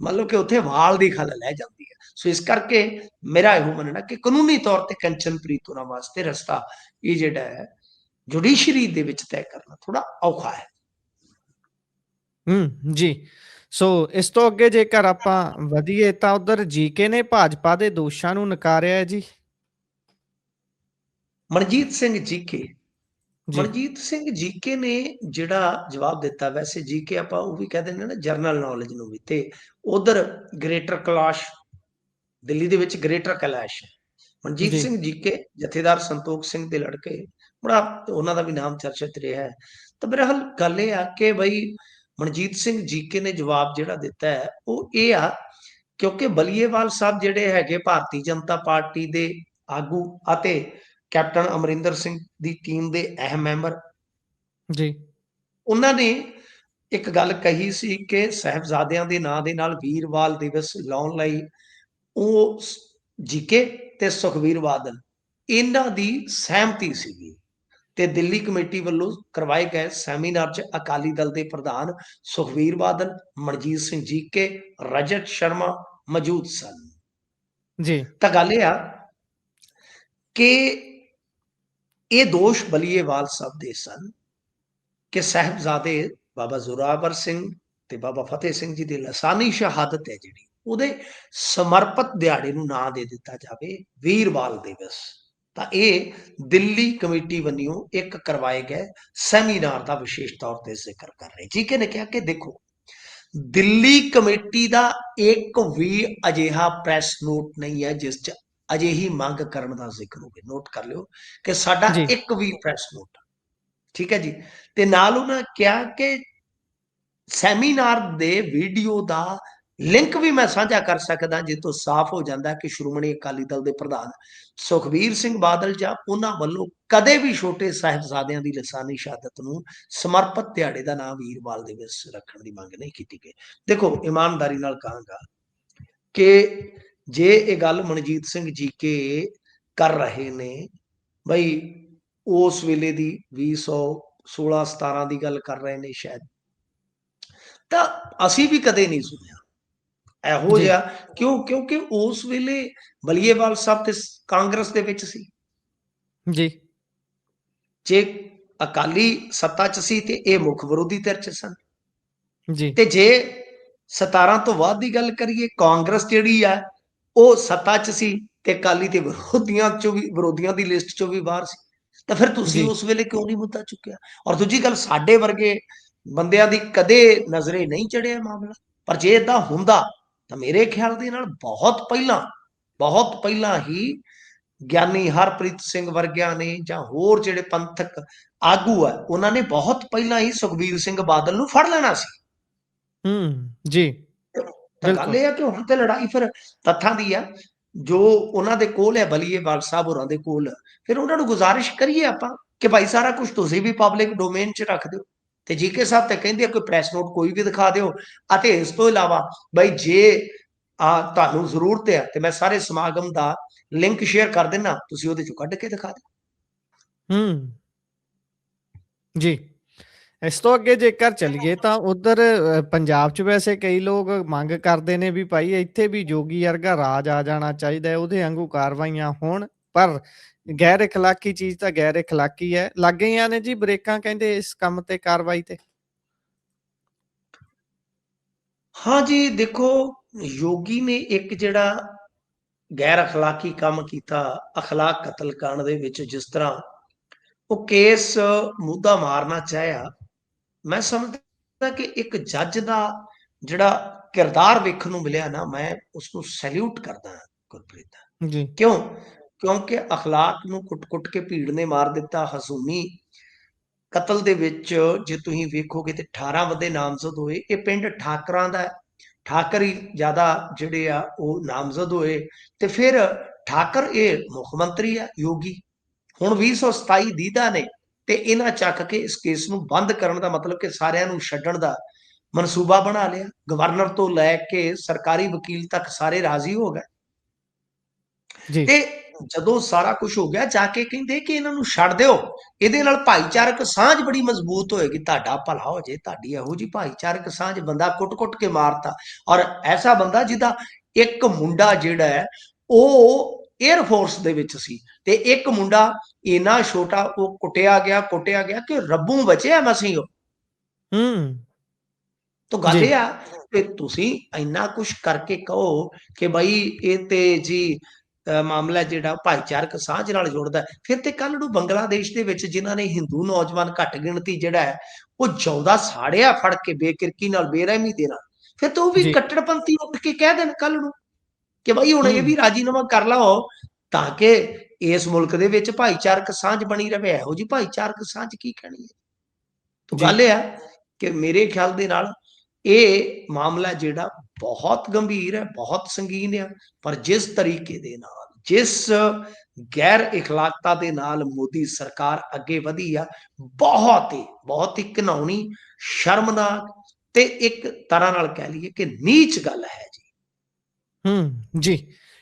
ਮਤਲਬ ਕਿ ਉੱਥੇ ਵਾਲ ਦੀ ਖੱਲ ਲੈ ਜਾਂਦੀ ਹੈ। ਸੋ ਇਸ ਕਰਕੇ ਮੇਰਾ ਇਹੋ ਮੰਨਣਾ ਕਿ ਕਾਨੂੰਨੀ ਤੌਰ ਤੇ ਕੰਚਨਪ੍ਰੀਤ ਹੋਰਾਂ ਵਾਸਤੇ ਰਸਤਾ ਇਹ ਜਿਹੜਾ ਹੈ ਜੁਡੀਸ਼ਰੀ ਦੇ ਵਿੱਚ ਤੈਅ ਕਰਨਾ ਥੋੜਾ ਔਖਾ ਹੈ। हुँ, जी। ਸੋ ਇਸ ਤੋਂ ਅੱਗੇ ਜੇਕਰ ਆਪਾਂ ਵਧੀਏ ਤਾਂ ਉਧਰ ਜੀਕੇ ਨੇ ਭਾਜਪਾ ਦੇ ਦੋਸ਼ਾਂ ਨੂੰ ਨਕਾਰਿਆ ਹੈ ਜੀ। ਮਨਜੀਤ ਸਿੰਘ ਜੀਕੇ, ਜੀ, ਮਨਜੀਤ ਸਿੰਘ ਜੀਕੇ ਨੇ ਜਿਹੜਾ ਜਵਾਬ ਦਿੱਤਾ, ਵੈਸੇ ਜੀਕੇ ਆਪਾਂ ਉਹ ਵੀ ਕਹਿ ਦਿੰਦੇ ਨਾ ਜਰਨਲ ਨੌਲੇਜ ਨੂੰ ਵੀ, ਤੇ ਉਧਰ ਗ੍ਰੇਟਰ ਕੈਲਾਸ਼, ਦਿੱਲੀ ਦੇ ਵਿੱਚ ਗ੍ਰੇਟਰ ਕੈਲਾਸ਼ ਹੈ। ਮਨਜੀਤ ਜੀ, ਸਿੰਘ ਜੀਕੇ ਜਥੇਦਾਰ ਸੰਤੋਖ ਸਿੰਘ ਦੇ ਲੜਕੇ, ਬੜਾ ਉਹਨਾਂ ਦਾ ਵੀ ਨਾਮ ਚਰਚਿਤ ਰਿਹਾ ਹੈ। ਤਾਂ ਬਹਰਹਾਲ ਗੱਲ ਇਹ ਆ ਕਿ ਬਈ ਮਨਜੀਤ ਸਿੰਘ ਜੀਕੇ ਨੇ ਜਵਾਬ ਜਿਹੜਾ ਦਿੱਤਾ ਹੈ ਉਹ ਇਹ ਆ, ਕਿਉਂਕਿ ਬਲੀਏਵਾਲ ਸਾਹਿਬ ਜਿਹੜੇ ਹੈਗੇ ਭਾਰਤੀ ਜਨਤਾ ਪਾਰਟੀ ਦੇ ਆਗੂ ਅਤੇ ਕੈਪਟਨ ਅਮਰਿੰਦਰ ਸਿੰਘ ਦੀ ਟੀਮ ਦੇ ਅਹਿਮ ਮੈਂਬਰ, ਜੀ, ਉਹਨਾਂ ਨੇ ਇੱਕ ਗੱਲ ਕਹੀ ਸੀ ਕਿ ਸਾਹਿਬਜ਼ਾਦਿਆਂ ਦੇ ਨਾਂ ਦੇ ਨਾਲ ਵੀਰਵਾਲ ਦਿਵਸ ਲਾਉਣ ਲਈ ਉਹ ਜੀਕੇ ਤੇ ਸੁਖਬੀਰ ਬਾਦਲ ਇਹਨਾਂ ਦੀ ਸਹਿਮਤੀ ਸੀਗੀ ਤੇ ਦਿੱਲੀ ਕਮੇਟੀ ਵੱਲੋਂ ਕਰਵਾਏ ਗਏ ਸੈਮੀਨਾਰ 'ਚ ਅਕਾਲੀ ਦਲ ਦੇ ਪ੍ਰਧਾਨ ਸੁਖਬੀਰ ਬਾਦਲ, ਮਨਜੀਤ ਸਿੰਘ ਜੀਕੇ, ਰਜਤ ਸ਼ਰਮਾ ਮੌਜੂਦ ਸਨ। ਜੀ, ਤਾਂ ਗੱਲ ਇਹ ਆ ਕਿ ਇਹ ਦੋਸ਼ ਬਲੀਏਵਾਲ ਸਾਹਿਬ ਦੇ ਸਨ ਕਿ ਸਾਹਿਬਜ਼ਾਦੇ ਬਾਬਾ ਜ਼ੋਰਾਵਰ ਸਿੰਘ ਤੇ ਬਾਬਾ ਫਤਿਹ ਸਿੰਘ ਜੀ ਦੀ ਲਾਸਾਨੀ ਸ਼ਹਾਦਤ ਹੈ ਜਿਹੜੀ, ਉਹਦੇ ਸਮਰਪਿਤ ਦਿਹਾੜੇ ਨੂੰ ਨਾਂ ਦੇ ਦਿੱਤਾ ਜਾਵੇ ਵੀਰਵਾਲ ਦਿਵਸ। ਤਾਂ ਇਹ ਦਿੱਲੀ ਕਮੇਟੀ ਵੱਲੋਂ ਇੱਕ ਕਰਵਾਏ ਗਏ ਸੈਮੀਨਾਰ ਦਾ ਵਿਸ਼ੇਸ਼ ਤੌਰ ਤੇ ਜ਼ਿਕਰ ਕਰ ਰਹੇ। ਜੀਕੇ ਨੇ ਕਿਹਾ ਕਿ ਦੇਖੋ, ਦਿੱਲੀ ਕਮੇਟੀ ਦਾ ਇੱਕ ਵੀ ਅਜਿਹਾ ਪ੍ਰੈਸ ਨੋਟ ਨਹੀਂ ਹੈ ਜਿਸ 'ਚ ਅਜਿਹੀ ਮੰਗ ਕਰਨ ਦਾ ਜ਼ਿਕਰ ਹੋਵੇ। ਨੋਟ ਕਰ ਲਿਓ ਕਿ ਸਾਡਾ ਜੀ, ਇੱਕ ਵੀ ਪ੍ਰੈਸ ਨੋਟ, ਠੀਕ ਹੈ ਜੀ। ਤੇ ਨਾਲ ਉਹਨਾਂ ਕਿਹਾ ਕਿ ਸੈਮੀਨਾਰ ਦੇ ਵੀਡੀਓ ਦਾ ਲਿੰਕ ਵੀ ਮੈਂ ਸਾਂਝਾ ਕਰ ਸਕਦਾ, ਜਿਸ ਤੋਂ ਸਾਫ਼ ਹੋ ਜਾਂਦਾ ਕਿ ਸ਼੍ਰੋਮਣੀ ਅਕਾਲੀ ਦਲ ਦੇ ਪ੍ਰਧਾਨ ਸੁਖਬੀਰ ਸਿੰਘ ਬਾਦਲ ਜਾਂ ਉਹਨਾਂ ਵੱਲੋਂ ਕਦੇ ਵੀ ਛੋਟੇ ਸਾਹਿਬਜ਼ਾਦਿਆਂ ਦੀ ਲਾਸਾਨੀ ਸ਼ਹਾਦਤ ਨੂੰ ਸਮਰਪਿਤ ਦਿਹਾੜੇ ਦਾ ਨਾਮ ਵੀਰਵਾਲ ਦਿਵਸ ਰੱਖਣ ਦੀ ਮੰਗ ਨਹੀਂ ਕੀਤੀ ਗਈ। ਦੇਖੋ, ਇਮਾਨਦਾਰੀ ਨਾਲ ਕਹਾਂਗਾ ਕਿ ਜੇ ਇਹ ਗੱਲ ਮਨਜੀਤ ਸਿੰਘ ਜੀਕੇ ਕਰ ਰਹੇ ਨੇ, ਬਈ ਉਸ ਵੇਲੇ ਦੀ 2016-17 ਦੀ ਗੱਲ ਕਰ ਰਹੇ ਨੇ ਸ਼ਾਇਦ, ਤਾਂ ਅਸੀਂ ਵੀ ਕਦੇ ਨਹੀਂ ਸੁਣਿਆ ਇਹੋ ਜੀ, ਜਿਹਾ। ਕਿਉਂਕਿ ਉਸ ਵੇਲੇ ਬਲੀਏਵਾਲ ਸਾਹਿਬ ਤੇ ਕਾਂਗਰਸ ਦੇ ਵਿੱਚ ਸੀ। ਜੀ, ਜੇ ਅਕਾਲੀ ਸੱਤਾ 'ਚ ਸੀ ਤੇ ਇਹ ਮੁੱਖ ਵਿਰੋਧੀ ਧਿਰ 'ਚ ਸਨ। ਜੀ, ਤੇ ਜੇ 17 ਤੋਂ ਬਾਅਦ ਦੀ ਗੱਲ ਕਰੀਏ, ਕਾਂਗਰਸ ਜਿਹੜੀ ਆ ਉਹ ਸੱਤਾ 'ਚ ਸੀ ਤੇ ਅਕਾਲੀ ਤੇ ਵਿਰੋਧੀਆਂ ਦੀ ਲਿਸਟ 'ਚੋਂ ਵੀ ਬਾਹਰ ਸੀ। ਤਾਂ ਫਿਰ ਤੁਸੀਂ ਜੀ, ਉਸ ਵੇਲੇ ਕਿਉਂ ਨਹੀਂ ਮੁੱਦਾ ਚੁੱਕਿਆ? ਔਰ ਦੂਜੀ ਗੱਲ, ਸਾਡੇ ਵਰਗੇ ਬੰਦਿਆਂ ਦੀ ਕਦੇ ਨਜ਼ਰੇ ਨਹੀਂ ਚੜਿਆ ਮਾਮਲਾ। ਪਰ ਜੇ ਏਦਾਂ ਹੁੰਦਾ ਤਾਂ ਮੇਰੇ ਖਿਆਲ ਦੇ ਨਾਲ ਬਹੁਤ ਪਹਿਲਾਂ ਹੀ ਗਿਆਨੀ ਹਰਪ੍ਰੀਤ ਸਿੰਘ ਵਰਗਿਆਂ ਨੇ ਜਾਂ ਹੋਰ ਜਿਹੜੇ ਪੰਥਕ ਆਗੂ ਆ, ਉਹਨਾਂ ਨੇ ਬਹੁਤ ਪਹਿਲਾਂ ਹੀ ਸੁਖਬੀਰ ਸਿੰਘ ਬਾਦਲ ਨੂੰ ਫੜ ਲੈਣਾ ਸੀ। ਜੀ, ਤਾਂ ਗੱਲ ਬਿਲਕੁਲ, ਇਹ ਆ ਕਿ ਹੁਣ ਤੇ ਲੜਾਈ ਫਿਰ ਤੱਥਾਂ ਦੀ ਆ। ਜੋ ਉਹਨਾਂ ਦੇ ਕੋਲ ਹੈ, ਬਲੀਏਵਾਲ ਸਾਹਿਬ ਹੋਰਾਂ ਦੇ ਕੋਲ, ਫਿਰ ਉਹਨਾਂ ਨੂੰ ਗੁਜ਼ਾਰਿਸ਼ ਕਰੀਏ ਆਪਾਂ ਕਿ ਭਾਈ ਸਾਰਾ ਕੁਝ ਤੁਸੀਂ ਵੀ ਪਬਲਿਕ ਡੋਮੇਨ 'ਚ ਰੱਖ ਦਿਓ। ਤੇ ਜੀਕੇ ਸਾਹਿਬ ਤੇ ਕਹਿੰਦੇ ਆ ਕੋਈ ਪ੍ਰੈਸ ਨੋਟ ਕੋਈ ਵੀ ਦਿਖਾ ਦਿਓ, ਅਤੇ ਇਸ ਤੋਂ ਇਲਾਵਾ ਬਈ ਜੇ ਤੁਹਾਨੂੰ ਜ਼ਰੂਰਤ ਹੈ ਤੇ ਮੈਂ ਸਾਰੇ ਸਮਾਗਮ ਦਾ ਲਿੰਕ ਸ਼ੇਅਰ ਕਰ ਦਿੰਦਾ, ਤੁਸੀਂ ਉਹਦੇ 'ਚੋਂ ਕੱਢ ਕੇ ਦਿਖਾ ਦਿਓ। ਜੀ। ਇਸ ਤੋਂ ਅੱਗੇ ਜੇਕਰ ਚੱਲੀਏ ਤਾਂ ਉਧਰ ਪੰਜਾਬ 'ਚ ਵੈਸੇ ਕਈ ਲੋਕ ਮੰਗ ਕਰਦੇ ਨੇ ਵੀ ਭਾਈ ਇੱਥੇ ਵੀ ਜੋਗੀ ਵਰਗਾ ਰਾਜ ਆ ਜਾਣਾ ਚਾਹੀਦਾ ਹੈ, ਉਹਦੇ ਵਾਂਗੂ ਕਾਰਵਾਈਆਂ ਹੋਣ, ਪਰ ਗੈਰ ਇਖਲਾਕੀ ਚੀਜ਼ ਤਾਂ ਗੈਰ ਇਖਲਾਕੀ ਹੈ। ਲੱਗ ਗਈਆਂ ਨੇ ਜੀ ਬ੍ਰੇਕਾਂ ਕਹਿੰਦੇ ਇਸ ਕੰਮ ਤੇ, ਕਾਰਵਾਈ ਤੇ। ਹਾਂ ਜੀ, ਦੇਖੋ, ਯੋਗੀ ਨੇ ਇੱਕ ਜਿਹੜਾ ਗੈਰ ਅਖਲਾਕੀ ਕੰਮ ਕੀਤਾ, ਅਖਲਾਕ ਕਤਲ ਕਾਂਡ ਦੇ ਵਿੱਚ, ਜਿਸ ਤਰ੍ਹਾਂ ਉਹ ਕੇਸ ਮੁੱਦਾ ਮਾਰਨਾ ਚਾਹਿਆ, ਮੈਂ ਸਮਝਦਾ ਕਿ ਇੱਕ ਜੱਜ ਦਾ ਜਿਹੜਾ ਕਿਰਦਾਰ ਵੇਖਣ ਨੂੰ ਮਿਲਿਆ ਨਾ, ਮੈਂ ਉਸਨੂੰ ਸੈਲਿਊਟ ਕਰਦਾ ਹਾਂ ਗੁਰਪ੍ਰੀਤ। ਜੀ, ਕਿਉਂ? ਕਿਉਂਕਿ ਅਖਲਾਕ ਨੂੰ ਕੁੱਟ-ਕੁੱਟ ਕੇ ਭੀੜ ਨੇ ਮਾਰ ਦਿੱਤਾ। ਹਜ਼ੂਮੀ ਕਤਲ ਦੇ ਵਿੱਚ ਜੇ ਤੁਸੀਂ ਵੇਖੋਗੇ ਤੇ 18 ਬੰਦੇ ਨਾਮਜ਼ਦ ਹੋਏ। ਇਹ ਪਿੰਡ ਠਾਕਰਾਂ ਦਾ, ਠਾਕਰ ਹੀ ਜ਼ਿਆਦਾ ਜਿਹੜੇ ਆ ਉਹ ਨਾਮਜ਼ਦ ਹੋਏ। ਤੇ ਫਿਰ ਠਾਕਰ ਇਹ ਮੁੱਖ ਮੰਤਰੀ ਆ ਯੋਗੀ। ਹੁਣ 2027 ਦੀਦਾ ਨੇ ਤੇ ਇਹਨਾਂ ਚੱਕ ਕੇ ਇਸ ਕੇਸ ਨੂੰ ਬੰਦ ਕਰਨ ਦਾ ਮਤਲਬ ਕਿ ਸਾਰਿਆਂ ਨੂੰ ਛੱਡਣ ਦਾ ਮਨਸੂਬਾ ਬਣਾ ਲਿਆ। ਗਵਰਨਰ ਤੋਂ ਲੈ ਕੇ ਸਰਕਾਰੀ ਵਕੀਲ ਤੱਕ ਸਾਰੇ ਰਾਜ਼ੀ ਹੋ ਗਏ। ਜੀ, ਤੇ ਜਦੋਂ ਸਾਰਾ ਕੁਝ ਹੋ ਗਿਆ, ਜਾ ਕੇ ਕਹਿੰਦੇ ਕਿ ਇਹਨਾਂ ਨੂੰ ਛੱਡ ਦਿਓ, ਇਹਦੇ ਨਾਲ ਭਾਈਚਾਰਕ ਸਾਂਝ ਬੜੀ ਮਜ਼ਬੂਤ ਹੋਏਗੀ, ਤੁਹਾਡਾ ਭਲਾ ਹੋ ਜੇ। ਤੁਹਾਡੀ ਇਹੋ ਜਿਹੀ ਭਾਈਚਾਰਕ ਸਾਂਝ, ਬੰਦਾ ਕੁੱਟ-ਕੁੱਟ ਕੇ ਮਾਰਤਾ, ਔਰ ਐਸਾ ਬੰਦਾ ਜਿਹਦਾ ਇੱਕ ਮੁੰਡਾ ਜਿਹੜਾ ਹੈ ਉਹ 에ਅਰ ਫੋਰਸ ਦੇ ਵਿੱਚ ਸੀ, ਤੇ ਇੱਕ ਮੁੰਡਾ ਇੰਨਾ ਛੋਟਾ ਉਹ ਕੁੱਟਿਆ ਗਿਆ ਕਿ ਰੱਬੋਂ ਬਚਿਆ ਮਸੀਂ ਉਹ। ਤਾਂ ਗੱਲ ਜੀ, ਇਹ ਆ ਕਿ ਤੁਸੀਂ ਇੰਨਾ ਕੁਝ ਕਰਕੇ ਕਹੋ ਕਿ ਬਈ ਇਹ ਤੇ ਜੀ ਮਾਮਲਾ ਜਿਹੜਾ ਭਾਈਚਾਰਕ ਸਾਂਝ ਨਾਲ ਜੁੜਦਾ, ਫਿਰ ਤੇ ਕੱਲ ਨੂੰ ਬੰਗਲਾਦੇਸ਼ ਦੇ ਵਿੱਚ ਜਿਨ੍ਹਾਂ ਨੇ ਹਿੰਦੂ ਨੌਜਵਾਨ ਘੱਟ ਗਿਣਤੀ ਜਿਹੜਾ ਹੈ ਉਹ ਜਿਉਂਦਾ ਸਾੜਿਆ ਫੜ ਕੇ ਬੇਕਿਰਕੀ ਨਾਲ, ਬੇਰਹਿਮੀ ਦੇ ਨਾਲ, ਫਿਰ ਤਾਂ ਉਹ ਵੀ ਜੀ, ਕੱਟੜਪੰਥੀ ਉੱਠ ਕੇ ਕਹਿ ਦੇਣ ਕੱਲ ਨੂੰ ਕਿ ਬਈ ਹੁਣ ਇਹ ਹੂੰ, ਵੀ ਰਾਜੀਨਾਮਾ ਕਰ ਲਓ ਤਾਂ ਕਿ ਇਸ ਮੁਲਕ ਦੇ ਵਿੱਚ ਭਾਈਚਾਰਕ ਸਾਂਝ ਬਣੀ ਰਵੇ। ਇਹੋ ਜੀ ਭਾਈਚਾਰਕ ਸਾਂਝ ਕੀ ਕਹਿਣੀ ਹੈ? ਤਾਂ ਜੀ, ਗੱਲ ਇਹ ਆ ਕਿ ਮੇਰੇ ਖਿਆਲ ਦੇ ਨਾਲ ਇਹ ਮਾਮਲਾ ਜਿਹੜਾ ਬਹੁਤ ਗੰਭੀਰ ਹੈ, ਬਹੁਤ ਸੰਗੀਨ ਹੈ। ਪਰ ਜਿਸ ਤਰੀਕੇ ਦੇ ਨਾਲ, ਜਿਸ ਗੈਰ ਇਖਲਾਕਤਾ ਦੇ ਨਾਲ ਮੋਦੀ ਸਰਕਾਰ ਅੱਗੇ ਵਧੀ ਆ, ਬਹੁਤ ਹੀ ਘਿਨਾਉਣੀ, ਸ਼ਰਮਨਾਕ ਤੇ ਇੱਕ ਤਰ੍ਹਾਂ ਨਾਲ ਕਹਿ ਲਈਏ ਕਿ ਨੀਚ ਗੱਲ ਹੈ ਜੀ। ਜੀ।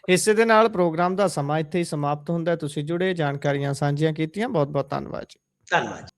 ਇਸੇ ਦੇ ਨਾਲ ਪ੍ਰੋਗਰਾਮ ਦਾ ਸਮਾਂ ਇੱਥੇ ਹੀ ਸਮਾਪਤ ਹੁੰਦਾ ਹੈ। ਤੁਸੀਂ ਜੁੜੇ, ਜਾਣਕਾਰੀਆਂ ਸਾਂਝੀਆਂ ਕੀਤੀਆਂ, ਬਹੁਤ ਬਹੁਤ ਧੰਨਵਾਦ ਜੀ। ਧੰਨਵਾਦ।